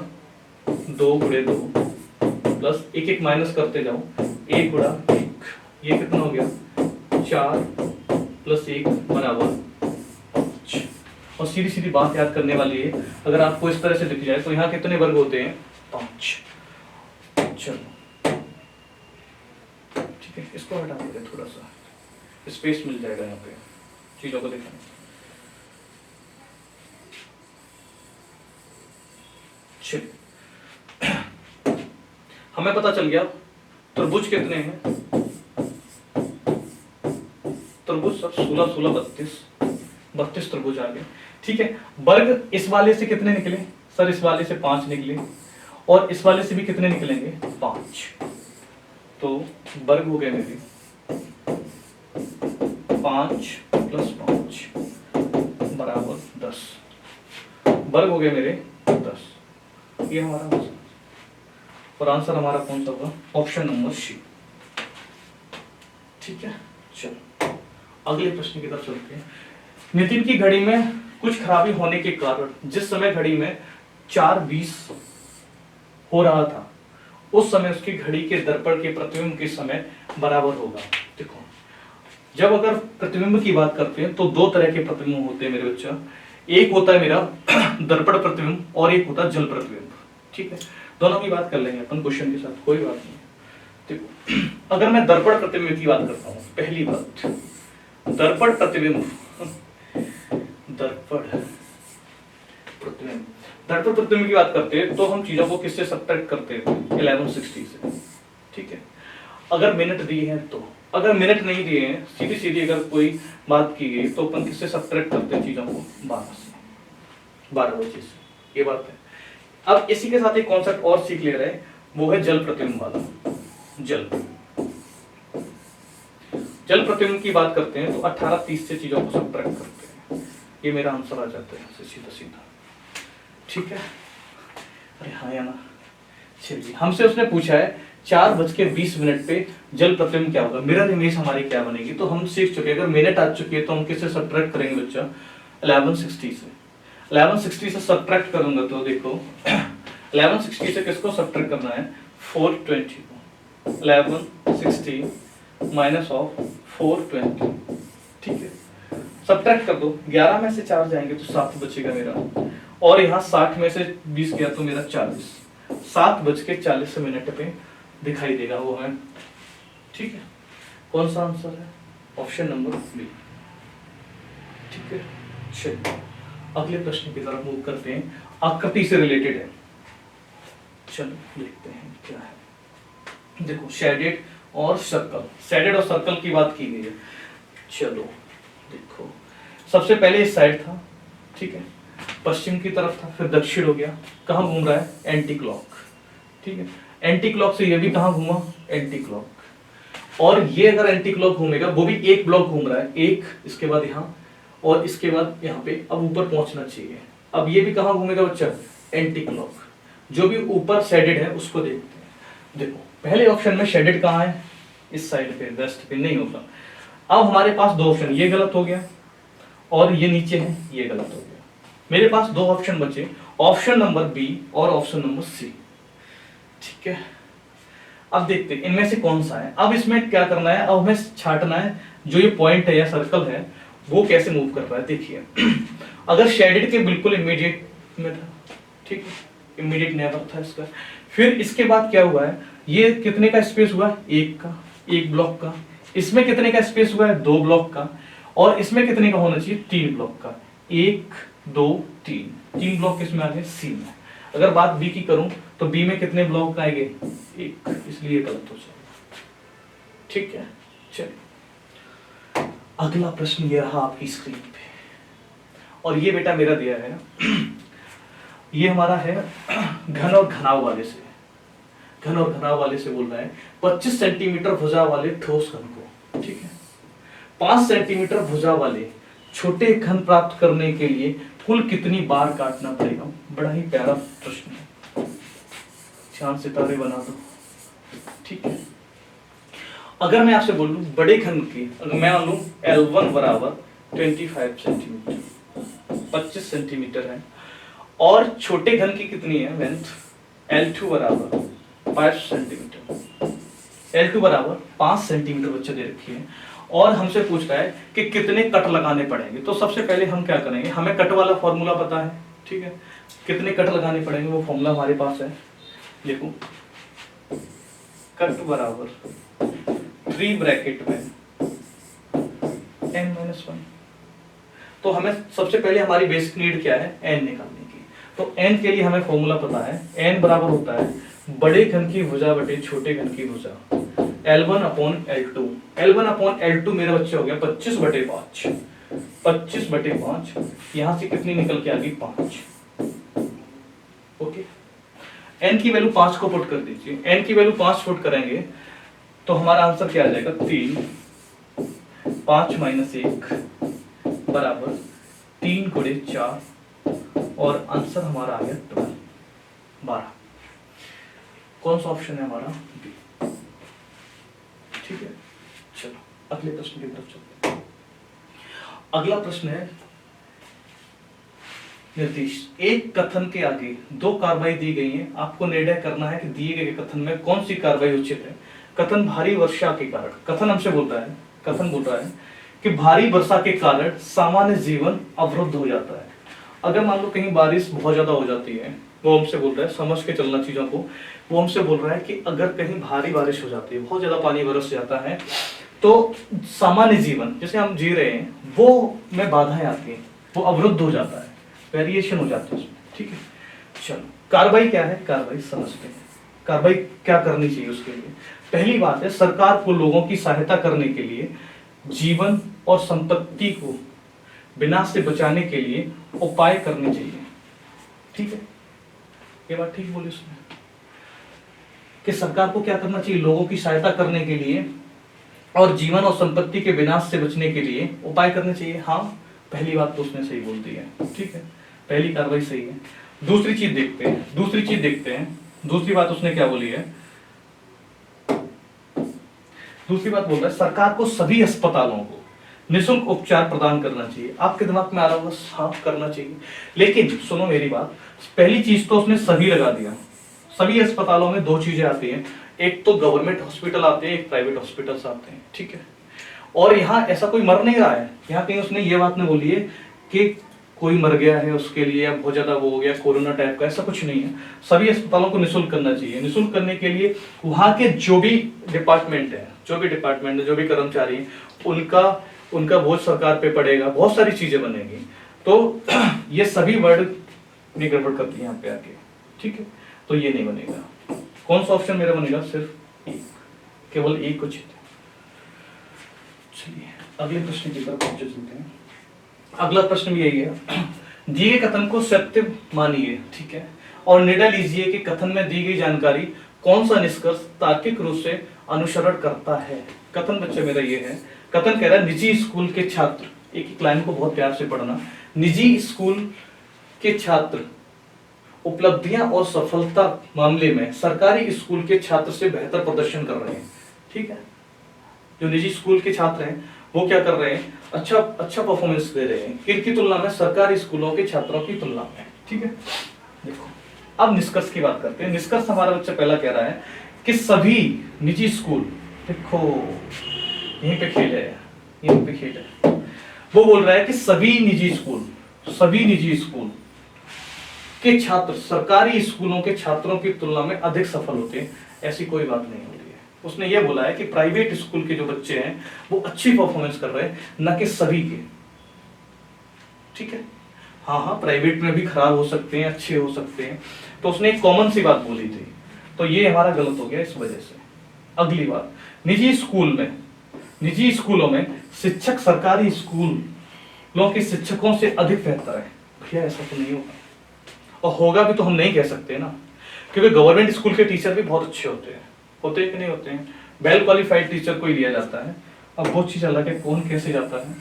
2 गुणे 2 प्लस 1 1 माइनस करते जाओ, 1 गुणा 1, ये कितना हो गया, 4 प्लस 1 बराबर 5। और सीधी सीधी बात याद करने वाली है, अगर आपको इस तरह से दिख जाए तो यहाँ कितने वर्ग होते हैं, 5। चलो ठीक है, इसको हटा देते हैं, थोड़ा सा स्पेस मिल जाएगा यहाँ पे चीजों को देखने। हमें पता चल गया त्रिभुज कितने हैं, त्रिभुज सब 16 16 32 त्रिभुज आ गए, ठीक है। वर्ग इस वाले से कितने निकले सर, इस वाले से 5 निकले, और इस वाले से भी कितने निकलेंगे, 5। तो वर्ग हो गए मेरे 5 प्लस 5 बराबर 10, वर्ग हो गए मेरे 10। ये हमारा आंसर, और आंसर हमारा कौन सा होगा, ऑप्शन नंबर सी, ठीक है। चलो अगले प्रश्न की तरफ चलते हैं। नितिन की घड़ी में कुछ खराबी होने के कारण जिस समय घड़ी में 4:20 हो रहा था, उस समय उसकी घड़ी के दर्पण के प्रतिबिंब के समय बराबर होगा। देखो, जब अगर प्रतिबिंब की बात करते हैं तो 2 तरह के प्रतिबिंब होते हैं मेरे बच्चा। एक होता है मेरा दर्पण प्रतिबिंब और एक होता है जल प्रतिबिंब, ठीक है। दोनों की बात कर लेंगे अपन क्वेश्चन के साथ, कोई बात नहीं। देखो, अगर मैं दर्पण प्रतिबिंब की बात करता हूं, पहली बात दर्पण प्रतिबिंब, दर्पण प्रतिबिंब की बात करते हैं तो हम चीजों को किससे सब्ट्रैक्ट करते हैं, 1160 से, ठीक है। अगर मिनट दिए हैं तो, अगर मिनट नहीं दिए हैं, सीधी सीधी अगर कोई बात की गई तो अपन किससे सब्ट्रैक्ट करते हैं चीजों को, 12 बजे से, ये बात है। अब इसी के साथ एक कॉन्सेप्ट और सीख ले रहे हैं, वो है जल प्रतिबिंब वाला। जल प्रतिबिंब की बात करते हैं तो 18:30 से चीजों को सब्ट्रैक्ट करते हैं, ये मेरा आंसर आ जाता है सीधा सीधा, ठीक है। अरे हाँ या ना, चलिए, हमसे उसने पूछा है 4:20 पे जल प्रतिबिंब क्या होगा, मिरर इमेज हमारी क्या बनेगी। तो हम सीख चुके हैं, अगर मिनट आ चुकी है तो हम किससे सब्ट्रैक्ट करेंगे बच्चा, 1160 से। 1160 से सब्ट्रैक्ट करूंगा तो देखो 1160 से किसको सब्ट्रैक्ट करना है, 420 को। 1160 माइनस ऑफ 420, ठीक है, सब्ट्रैक्ट कर दो। 11 में से 4 जाएंगे तो 7 बचेगा मेरा, और यहाँ 60 में से 20 गया तो मेरा 40। 7:40 पे दिखाई देगा वो है, ठीक है। कौन सा आंसर है, ऑप्शन नंबर बी, ठीक है। चलिए अगले प्रश्न की तरफ मूव करते हैं, आकृति से रिलेटेड है। चलो देखते हैं क्या है। देखो शेडेड और सर्कल, शेडेड और सर्कल की बात की गई है। चलो देखो, सबसे पहले इस साइड था, ठीक है, पश्चिम की तरफ था, फिर दक्षिण हो गया। कहाँ घूम रहा है, एंटी क्लॉक, ठीक है। एंटी क्लॉक से ये भी कहाँ घूमा, एंटी क्लॉक। और ये अगर एंटी क्लॉक घूमेगा, वो भी एक ब्लॉक घूम रहा है, एक, इसके बाद यहाँ, और इसके बाद यहाँ पे, अब ऊपर पहुंचना चाहिए। अब ये भी कहाँ घूमेगा बच्चा, एंटी क्लॉक। जो भी ऊपर शेडेड है उसको देखते हैं। देखो पहले ऑप्शन में शेडेड कहाँ है, इस साइड पे, वेस्ट पे नहीं होगा। अब हमारे पास दो ऑप्शन, ये गलत हो गया और ये नीचे है, ये गलत हो गया। मेरे पास दो ऑप्शन बचे, ऑप्शन नंबर बी और ऑप्शन नंबर सी, ठीक है। अब देखते हैं इनमें से कौन सा है। अब इसमें क्या करना है, अब हमें छांटना है जो ये पॉइंट है या सर्कल है वो कैसे मूव कर रहा है। देखिए अगर शेडेड के बिल्कुल इमीडिएट में था, ठीक है, इमीडिएट नेबर था इसका। फिर इसके बाद क्या हुआ है, ये कितने का स्पेस हुआ है, एक का, एक ब्लॉक का। इसमें कितने का स्पेस हुआ है, 2 ब्लॉक का। और इसमें कितने का होना चाहिए, 3 ब्लॉक का, 1 2 3, 3 ब्लॉक इसमें आ गए सी में। अगर बात बी की करूं तो बी में कितने ब्लॉक आएंगे, 1, इसलिए गलत हो जाएगा, ठीक है। चलिए अगला प्रश्न ये रहा आपकी स्क्रीन पे, और ये बेटा मेरा दिया है ये हमारा है घन और घनाव वाले से, घन और घनाव वाले से बोल रहा है 25 सेंटीमीटर भुजा वाले ठोस घन को, ठीक है, 5 सेंटीमीटर भुजा वाले छोटे घन प्राप्त करने के लिए कुल कितनी बार काटना पड़ेगा। बड़ा ही प्यारा प्रश्न है, चांद सितारे बना दो, ठीक है। अगर मैं आपसे बोलूं बड़े घन की, अगर मैं लूं L1 बराबर 25 सेंटीमीटर, 25 सेंटीमीटर है, और छोटे घन की कितनी है लेंथ, L2 बराबर 5 सेंटीमीटर, L2 बराबर 5 सेंटीमीटर बच्चे दे रखी है, और हमसे पूछ रहा है कि कितने कट लगाने पड़ेंगे। तो सबसे पहले हम क्या करेंगे, हमें कट वाला फॉर्मूला पता है, ठीक है, कितने कट लगाने पड़ेंगे वो फॉर्मूला हमारे पास है। देखो कट बराबर 3 ब्रैकेट में n-1। तो हमें सबसे पहले हमारी बेसिक नीड क्या है, n निकालने की। तो n के लिए हमें फॉर्मूला पता है, n बराबर होता है बड़े घन की भुजा बटे छोटे घन की भुजा, L1/L2। L1/L2 मेरा बच्चा हो गया 25/5, 25/5, यहां से कितनी निकल के आ गई, 5, ओके। n की वैल्यू 5 को पुट कर दीजिए, n की वैल्यू 5 पुट करेंगे तो हमारा आंसर क्या आ जाएगा, 3, 5 - 1 बराबर 3 × 4, और आंसर हमारा आ गया 12। कौन सा ऑप्शन है हमारा, बी, ठीक है। चलो अगले प्रश्न की तरफ चलते हैं। अगला प्रश्न है निर्देश, एक कथन के आगे 2 कार्रवाई दी गई है, आपको निर्णय करना है कि दिए गए कथन में कौन सी कार्रवाई उचित है। कथन भारी वर्षा के कारण, कथन हमसे बोलता है, कथन बोल रहा है कि भारी वर्षा के कारण सामान्य जीवन अवरुद्ध हो जाता है। अगर मान लो कहीं बारिश बहुत ज्यादा हो जाती है, वो हमसे बोल रहा है, समझ के चलना चीजों को, वो हमसे बोल रहा है कि अगर कहीं भारी बारिश हो जाती है, बहुत ज्यादा पानी बरस जाता है, तो सामान्य जीवन जैसे हम जी रहे हैं वो में बाधाएं आती हैं, वो अवरुद्ध हो जाता है, वेरिएशन हो जाती है उसमें, ठीक है। चलो कार्रवाई क्या है, कार्रवाई समझते हैं। कार्रवाई क्या करनी चाहिए उसके लिए, पहली बात है सरकार को लोगों की सहायता करने के लिए जीवन और संपत्ति को विनाश से बचाने के लिए उपाय करने चाहिए, ठीक है। ये बात ठीक बोली उसने कि सरकार को क्या करना चाहिए, लोगों की सहायता करने के लिए और जीवन और संपत्ति के विनाश से बचने के लिए उपाय करने चाहिए। हाँ पहली बात तो उसने सही बोल दी है, ठीक है, पहली कार्रवाई सही है। दूसरी चीज देखते हैं, दूसरी बात उसने क्या बोली है, दूसरी बात बोल रहा है सरकार को सभी अस्पतालों को निःशुल्क उपचार प्रदान करना चाहिए। आपके दिमाग में आ रहा होगा हाँ करना चाहिए, लेकिन सुनो मेरी बात, पहली चीज तो उसने सभी लगा दिया। सभी अस्पतालों में दो चीजें आती हैं, एक तो गवर्नमेंट हॉस्पिटल आते हैं, एक प्राइवेट हॉस्पिटल्स आते हैं, ठीक है। और यहाँ ऐसा कोई मर नहीं रहा है, यहाँ कहीं उसने ये बात नहीं बोली है कि कोई मर गया है उसके लिए बहुत ज्यादा वो हो गया कोरोना टाइप का, ऐसा कुछ नहीं है। सभी अस्पतालों को निःशुल्क करना चाहिए। निःशुल्क करने के लिए वहां के जो भी डिपार्टमेंट है, जो भी कर्मचारी हैं, उनका बोझ सरकार पे पड़ेगा, बहुत सारी चीजें बनेगी। तो ये सभी वर्ड में गड़बड़ करती है यहाँ पे आके, ठीक है। तो ये नहीं बनेगा। कौन सा ऑप्शन मेरा बनेगा? सिर्फ एक, केवल एक को चीज। चलिए अगले प्रश्न की तरफ चलते हैं। अगला प्रश्न भी यही है, दिए गए कथन को सत्य मानिए, ठीक है, और निर्णय लीजिए कि कथन में दी गई जानकारी कौन सा निष्कर्ष तार्किक रूप से अनुसरण करता है। कथन बच्चे मेरा ये है, कथन कह रहा है निजी स्कूल के छात्र, एक लाइन को बहुत प्यार से पढ़ना, निजी स्कूल के छात्र उपलब्धियां और सफलता मामले में सरकारी स्कूल के छात्र से बेहतर प्रदर्शन कर रहे हैं, ठीक है। जो निजी स्कूल के छात्र हैं वो क्या कर रहे हैं? अच्छा परफॉर्मेंस दे रहे हैं किनकी तुलना में? सरकारी स्कूलों के छात्रों की तुलना में, ठीक है। देखो अब निष्कर्ष की बात करते हैं। निष्कर्ष हमारा बच्चा पहला कह रहा है कि सभी निजी स्कूल, देखो यहीं पे खेल है, वो बोल रहा है कि सभी निजी स्कूल के छात्र सरकारी स्कूलों के छात्रों की तुलना में अधिक सफल होते हैं। ऐसी कोई बात नहीं होती है। उसने ये बोला है कि प्राइवेट स्कूल के जो बच्चे हैं वो अच्छी परफॉर्मेंस कर रहे हैं, न कि सभी के, ठीक है। हाँ प्राइवेट में भी खराब हो सकते हैं, अच्छे हो सकते हैं। तो उसने एक कॉमन सी बात बोली थी, तो ये हमारा गलत हो गया इस वजह से। अगली बात, निजी स्कूलों में शिक्षक सरकारी स्कूलों के शिक्षकों से अधिक बेहतर है। भैया ऐसा तो नहीं होगा, और होगा भी तो हम नहीं कह सकते ना, क्योंकि गवर्नमेंट स्कूल के टीचर भी बहुत अच्छे होते हैं कि नहीं होते हैं। वेल क्वालिफाइड टीचर को ही लिया जाता है। अब वो चीज अलग है, कौन कैसे जाता है,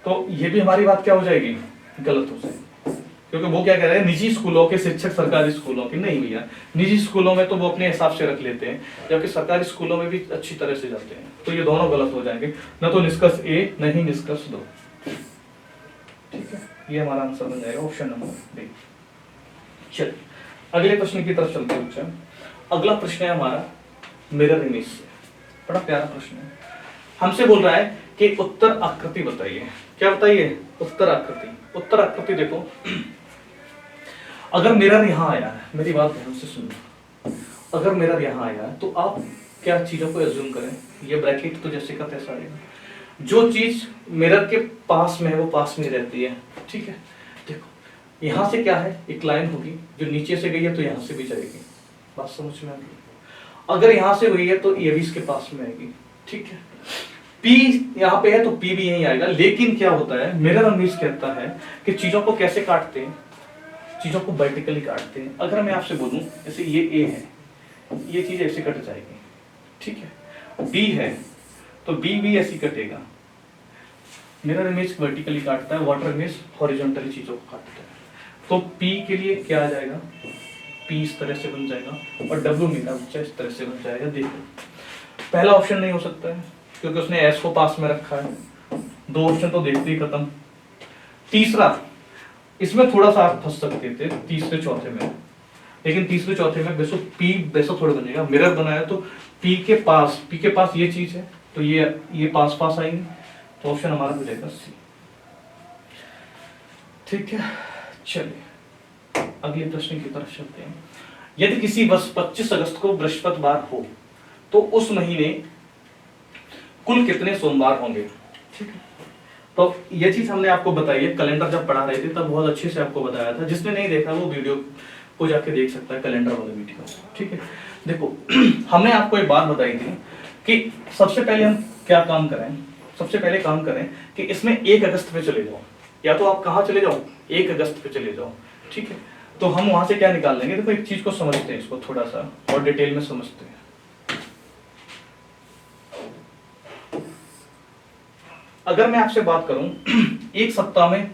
तो ये भी हमारी बात क्या हो जाएगी? गलत हो जाएगी, क्योंकि वो क्या कह रहे हैं, निजी स्कूलों के शिक्षक सरकारी स्कूलों के। नहीं भैया, निजी स्कूलों में तो वो अपने हिसाब से रख लेते हैं, जबकि सरकारी स्कूलों में भी अच्छी तरह से जाते हैं। तो ये दोनों गलत हो जाएंगे, न तो निष्कर्ष ए नहीं निष्कर्ष दो, ठीक है। ये हमारा आंसर बन जाएगा ऑप्शन नंबर बी। चलिए अगले प्रश्न की तरफ चलते हैं बच्चा। अगला प्रश्न है हमारा मिरर इमेज से, बड़ा प्यारा प्रश्न है। हमसे बोल रहा है कि उत्तर आकृति बताइए। क्या बताइए? उत्तर आकृति देखो, अगर मिरर यहां आया है, मेरी बात ध्यान से सुनो, अगर मिरर यहां आया है तो आप क्या चीजों को एज्यूम करें? ये ब्रैकेट तो जैसे का तैसा आएगा, जो चीज मिरर के पास में है वो पास में रहती है, ठीक है। देखो यहां से क्या है, एक लाइन होगी जो नीचे से गई है तो यहां से भी जाएगी, बात समझ में आ गई। अगर यहां से हुई है तो ये भी इसके पास में आएगी, ठीक है। P यहाँ पे है तो P भी यहीं आएगा। लेकिन क्या होता है, मिरर इमेज कहता है कि चीजों को कैसे काटते हैं? चीजों को वर्टिकली काटते हैं। अगर मैं आपसे बोलूं जैसे ये A है, ये चीज ऐसे कट जाएगी, ठीक है। B है तो B भी ऐसी कटेगा। मिरर इमेज वर्टिकली काटता है, वाटर इमेज हॉरिजॉन्टली चीजों को काटता है। तो P के लिए क्या आ जाएगा? P इस तरह से बन जाएगा, और W मेरा बच्चा इस तरह से बन जाएगा। देखो पहला ऑप्शन नहीं हो सकता है क्योंकि उसने S को पास में रखा है। दो ऑप्शन तो देखते ही खत्म। तीसरा, इसमें थोड़ा सा आप फंस सकते थे तीसरे चौथे में, लेकिन तीसरे चौथे में वैसा थोड़ा बनेगा। मिरर बनाया तो P के पास ये चीज है तो ये पास आएंगे, तो ऑप्शन हमारा हो जाएगा C, ठीक है। चलिए अगले प्रश्न की तरफ चलते हैं। यदि किसी वर्ष 25 अगस्त को बृहस्पतिवार हो तो उस महीने कुल कितने सोमवार होंगे? ठीक है, तो ये चीज हमने आपको बताई है, कैलेंडर जब पढ़ा रहे थे तब बहुत अच्छे से आपको बताया था। जिसने नहीं देखा वो वीडियो को जाके देख सकता है, कैलेंडर वाले वीडियो, ठीक है। देखो हमने आपको एक बात बताई थी कि सबसे पहले हम क्या काम करें, सबसे पहले काम करें कि इसमें 1 अगस्त पे चले जाओ, या तो आप कहाँ चले जाओ, 1 अगस्त पे चले जाओ, ठीक है। तो हम वहां से क्या निकाल लेंगे? देखो एक चीज को समझते हैं, इसको थोड़ा सा और डिटेल में समझते हैं। अगर मैं आपसे बात करूं एक सप्ताह में,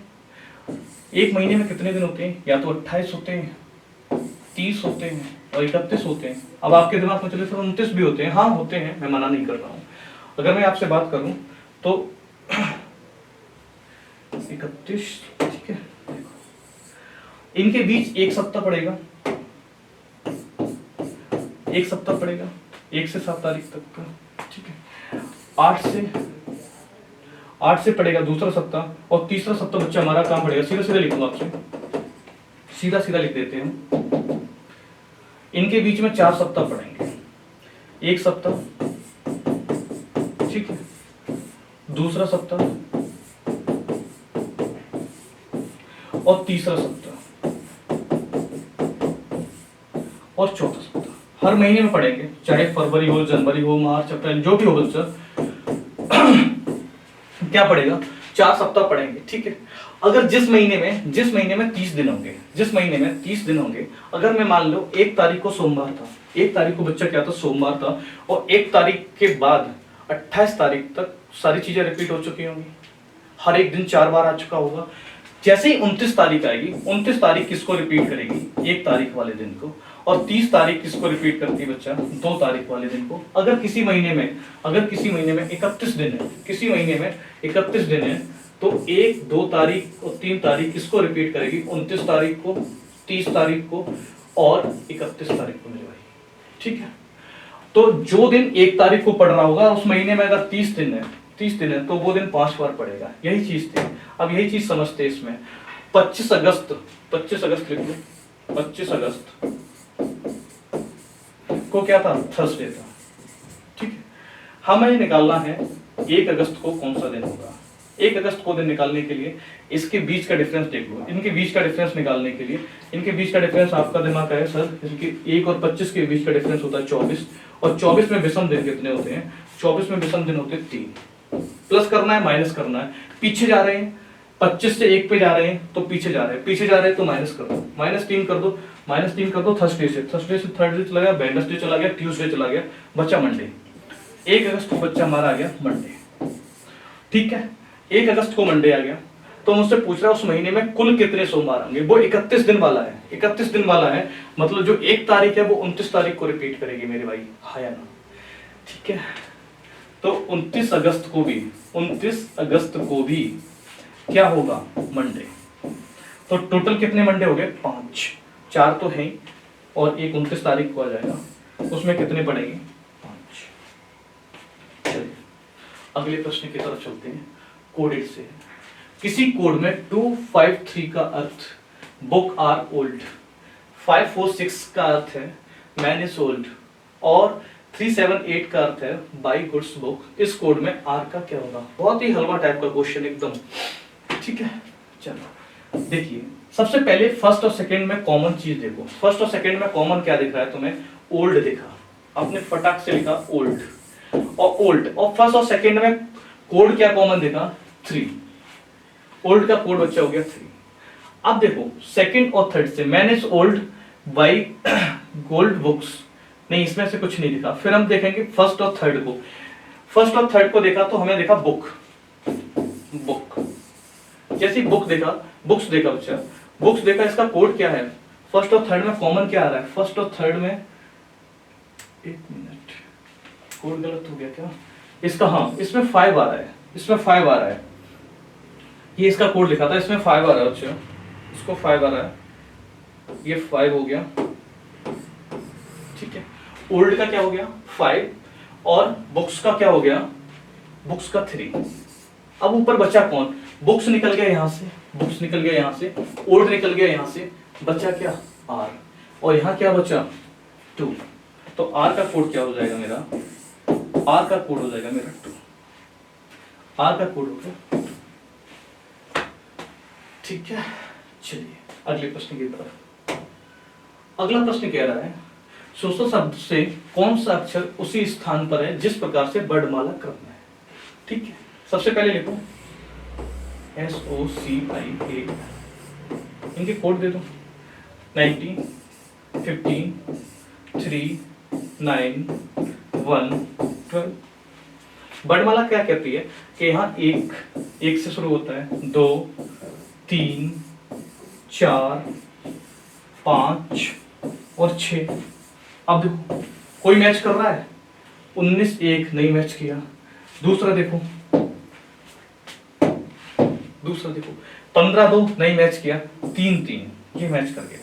एक महीने में कितने दिन होते हैं? या तो 28 होते हैं, 30 होते हैं, और 31 होते हैं। अब आपके दिमाग में चले सर 29 भी होते हैं, हाँ होते हैं, मैं मना नहीं कर रहा हूँ। अगर मैं आपसे बात करूं तो 31, ठीक है, देखो इनके बीच एक सप्ताह पड़ेगा, एक सप्ताह पड़ेगा 1 से 7 तारीख तक का, ठीक है। 8 से पड़ेगा दूसरा सप्ताह, और तीसरा सप्ताह बच्चा हमारा काम पड़ेगा, सीधा सीधा लिखूंगा आपसे, सीधा सीधा लिख देते हैं। इनके बीच में 4 सप्ताह पड़ेंगे, एक सप्ताह, ठीक है, दूसरा सप्ताह और तीसरा सप्ताह और चौथा सप्ताह। हर महीने में पढ़ेंगे, चाहे फरवरी हो, जनवरी हो, मार्च, अप्रैल, जो भी हो बच्चा क्या पड़ेगा, 4 सप्ताह पढ़ेंगे, ठीक है। अगर जिस महीने में 30 दिन होंगे, जिस महीने में 30 दिन होंगे, अगर मैं मान लो 1 तारीख को सोमवार था, 1 तारीख को बच्चा क्या था, सोमवार था, और 1 तारीख के बाद 28 तारीख तक सारी चीजें रिपीट हो चुकी होंगी, हर एक दिन 4 बार आ चुका होगा। जैसे ही 29 तारीख आएगी, 29 तारीख किसको रिपीट करेगी, 1 तारीख वाले दिन को, और 30 तारीख किसको रिपीट करती है बच्चा, 2 तारीख वाले दिन को। अगर किसी महीने में 31 दिन है, किसी महीने में 31 दिन है, तो 1, 2 तारीख और 3 तारीख किसको रिपीट करेगी, 29 तारीख को, 30 तारीख को और 31 तारीख को मेरे भाई, ठीक है। तो जो दिन 1 तारीख को पढ़ रहा होगा, उस महीने में अगर 30 दिन है तो वो दिन 5 बार पढ़ेगा, यही चीज थी। अब यही चीज समझते हैं इसमें। 25 अगस्त लिख लो, 25 अगस्त को क्या था, थर्सडे था, ठीक है। हमें निकालना है 1 अगस्त को कौन सा दिन होगा। 1 अगस्त को दिन निकालने के लिए इसके बीच का डिफरेंस देख लो, इनके बीच का डिफरेंस निकालने के लिए, इनके बीच का डिफरेंस आपका दिमाग है सर, इनके 1 और 25 के बीच का डिफरेंस होता है 24, और 24 में विषम दिन कितने होते हैं, 24 में विषम दिन होते हैं 3। प्लस करना है, माइनस करना है, पीछे जा रहे हैं, 25 से 1 पे जा रहे हैं तो पीछे जा रहे हैं तो माइनस कर दो, -3 कर दो, थर्सडे से थर्सडे चला गया, वेडनेसडे चला गया, ट्यूसडे चला गया, बच्चा मंडे। 1 अगस्त को बच्चा हमारा आ गया मंडे, ठीक है। 1 अगस्त को मंडे आ गया, तो मुझसे पूछ रहा है उस महीने में कुल कितने सोमवार होंगे। वो 31 दिन वाला है, 31 दिन वाला है, मतलब जो 1 तारीख है वो 29 तारीख को रिपीट करेगी मेरे भाई, हाँ या ना, ठीक है। तो 29 अगस्त को भी क्या होगा, मंडे। तो टोटल कितने मंडे हो गए, 5, 4 तो है और एक 29 तारीख को आ जाएगा, उसमें कितने पड़ेंगे, 5। चलिए अगले प्रश्न की तरफ चलते हैं। कोडेड से किसी कोड में 253 का अर्थ बुक आर ओल्ड, 546 का अर्थ है मैन इज ओल्ड, और 378 का अर्थ है बाई गुड्स बुक। इस कोड में आर का क्या होगा। बहुत ही हलवा टाइप का क्वेश्चन एकदम, ठीक है। चलो देखिए, सबसे पहले फर्स्ट और सेकंड में कॉमन चीज देखो। फर्स्ट और सेकंड में कॉमन क्या दिख रहा है तुम्हें, ओल्ड दिखा, आपने फटाक से लिखा ओल्ड, और फर्स्ट और सेकंड में कोड क्या कॉमन दिखा, 3। ओल्ड का कोड बच्चा हो गया 3। अब देखो सेकंड और थर्ड से man is old by gold books, नहीं इसमें से कुछ नहीं दिखा। फिर हम देखेंगे फर्स्ट और थर्ड को, फर्स्ट और थर्ड को देखा तो हमें देखा बुक, जैसी बुक्स देखा बच्चा, बुक्स देखा, इसका कोड क्या है, फर्स्ट और थर्ड में कॉमन क्या आ रहा है, फर्स्ट और थर्ड में, एक मिनट कोड गलत हो गया क्या इसका, हाँ इसमें 5 आ रहा है, इसमें 5 आ रहा है, ये इसका कोड लिखा था, इसमें 5 आ रहा है बच्चा, इसको 5 आ रहा है, ये 5 हो गया, ठीक है। ओल्ड का क्या हो गया 5, और बुक्स का क्या हो गया, बुक्स का 3। अब ऊपर बचा कौन, बुक्स निकल गया यहां से, बुक्स निकल गया यहां से, ओल्ड निकल गया यहां से, बचा क्या आर, और यहां क्या बचा 2। तो आर का कोड क्या हो जाएगा मेरा, आर का कोड हो जाएगा मेरा 2, आर का कोड हो गया, ठीक है। चलिए अगले प्रश्न की तरफ। अगला प्रश्न कह रहा है सोशल शब्द से कौन सा अक्षर उसी स्थान पर है जिस प्रकार से वर्णमाला क्रम है, ठीक है। सबसे पहले लिखो SOCIA, इनके कोड दे दो 90 15 3 9 1 12। वर्णमाला क्या कहती है कि यहाँ एक से शुरू होता है, 2 3 4 5 और 6, अब देखो कोई मैच कर रहा है, 19-1 नहीं मैच किया। दूसरा देखो 15-2 नहीं मैच किया, 3-3 ये मैच कर गया।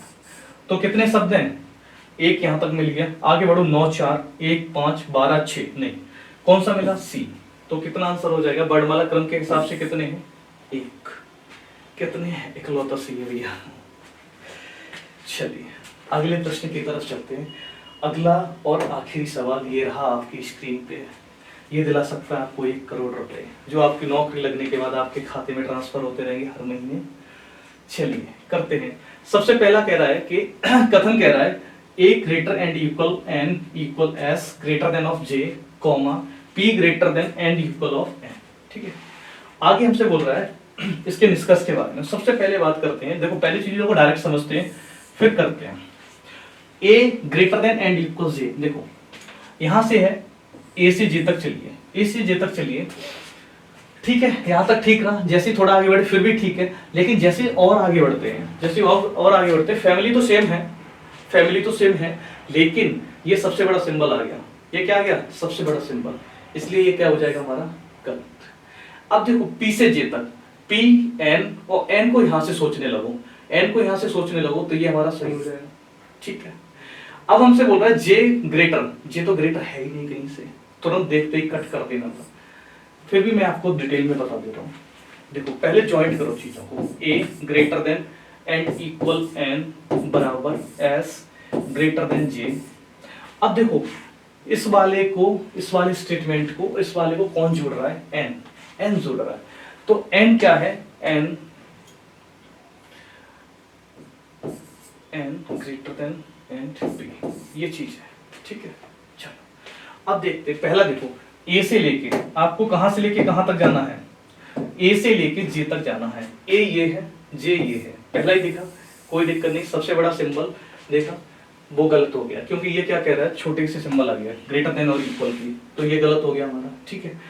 तो कितने शब्द हैं, एक यहां तक मिल गया। आगे बढ़ो 9-4 1-5 12-6 नहीं, कौन सा मिला, सी। तो कितना आंसर हो जाएगा, वर्णमाला क्रम के हिसाब से कितने हैं, एक। कितने हैं, इकलौता सी है भैया। चलिए अगले प्रश्न की तरफ चलते हैं। अगला और आखिरी सवाल ये रहा आपकी स्क्रीन पे। ये दिला सकता है आपको 1 करोड़ रुपए, जो आपकी नौकरी लगने के बाद आपके खाते में ट्रांसफर होते रहेंगे हर महीने। चलिए करते हैं। सबसे पहला कह रहा है कि कथन कह रहा है A greater and equal N equal S greater than of J comma P greater than and equal of N. ठीक है, आगे हमसे बोल रहा है इसके निष्कर्ष के बारे में। सबसे पहले बात करते हैं, देखो पहली चीजों को डायरेक्ट समझते हैं फिर करते हैं। ए ग्रेटर देन एंड इक्वल जे, देखो यहां से है ए से जे तक चलिए, ए से जे तक चलिए, ठीक है, यहां तक ठीक रहा। जैसे थोड़ा आगे बढ़े फिर भी ठीक है, लेकिन जैसे और आगे बढ़ते हैं, जैसे और आगे बढ़ते हैं, फैमिली तो सेम है, फैमिली तो सेम है, लेकिन ये सबसे बड़ा सिंबल आ गया। ये क्या आ गया, सबसे बड़ा सिंबल, इसलिए ये क्या हो जाएगा हमारा, गलत। अब देखो पी से जे तक, पी एन, और एन को यहां से सोचने लगो, एन को यहां से सोचने लगो तो ये हमारा सही हो जाएगा। ठीक है, अब हमसे बोल रहा है जे ग्रेटर, जे तो ग्रेटर है ही नहीं कहीं से, तुरंत देखते ही कट कर देना था। फिर भी मैं आपको डिटेल में बता देता हूं। देखो पहले ज्वाइंट करो चीजों को, A greater than and equal N बराबर एस ग्रेटर देन जे। अब देखो इस वाले स्टेटमेंट को, इस वाले को कौन जोड़ रहा है, एन, एन जोड़ रहा है। तो एन क्या है, N greater than and B, ये चीज है। ठीक है, चलो अब देखते हैं। पहला देखो ए से लेके, आपको कहां से लेके कहां तक जाना है, ए से लेके जे तक जाना है। ए ये है, जे ये है, पहला ही देखा, कोई दिक्कत नहीं। सबसे बड़ा सिंबल देखा, वो गलत हो गया क्योंकि ये क्या कह रहा है, छोटे से सिंबल आ गया ग्रेटर देन और इक्वल की, तो ये गलत हो गया हमारा। ठीक है,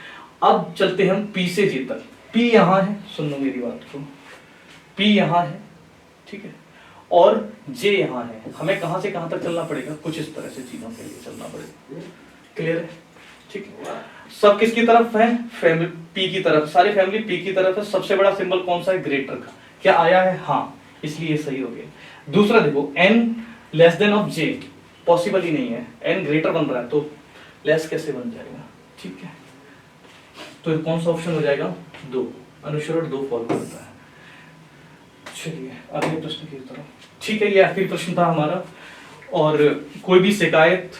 अब चलते हम पी से जे तक। पी यहां है, सुन लो मेरी बात को, पी यहां है, ठीक है, और जे यहां है। हमें कहां से कहां तक चलना पड़ेगा, कुछ इस तरह से चीजों के लिए चलना पड़ेगा। क्लियर है, ठीक है। सब किसकी तरफ है, फैमिली पी की तरफ, सारी फैमिली पी की तरफ है। सबसे बड़ा सिंबल कौन सा है, ग्रेटर का, क्या आया है, हाँ, इसलिए सही हो गया। दूसरा देखो N less than of J, possible ही नहीं है, एन ग्रेटर बन रहा है तो लेस कैसे बन जाएगा। ठीक है, तो कौन सा ऑप्शन हो जाएगा, 2, अनुसरण 2 फॉलो करता है। चलिए अगले प्रश्न की तरफ। ठीक है, ये आखिरी प्रश्न था हमारा। और कोई भी शिकायत,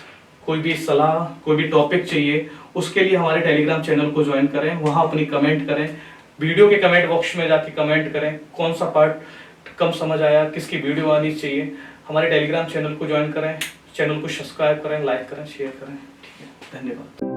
कोई भी सलाह, कोई भी टॉपिक चाहिए, उसके लिए हमारे टेलीग्राम चैनल को ज्वाइन करें, वहां अपनी कमेंट करें, वीडियो के कमेंट बॉक्स में जाके कमेंट करें, कौन सा पार्ट कम समझ आया, किसकी वीडियो आनी चाहिए। हमारे टेलीग्राम चैनल को ज्वाइन करें, चैनल को सब्सक्राइब करें, लाइक करें, शेयर करें। ठीक है, धन्यवाद।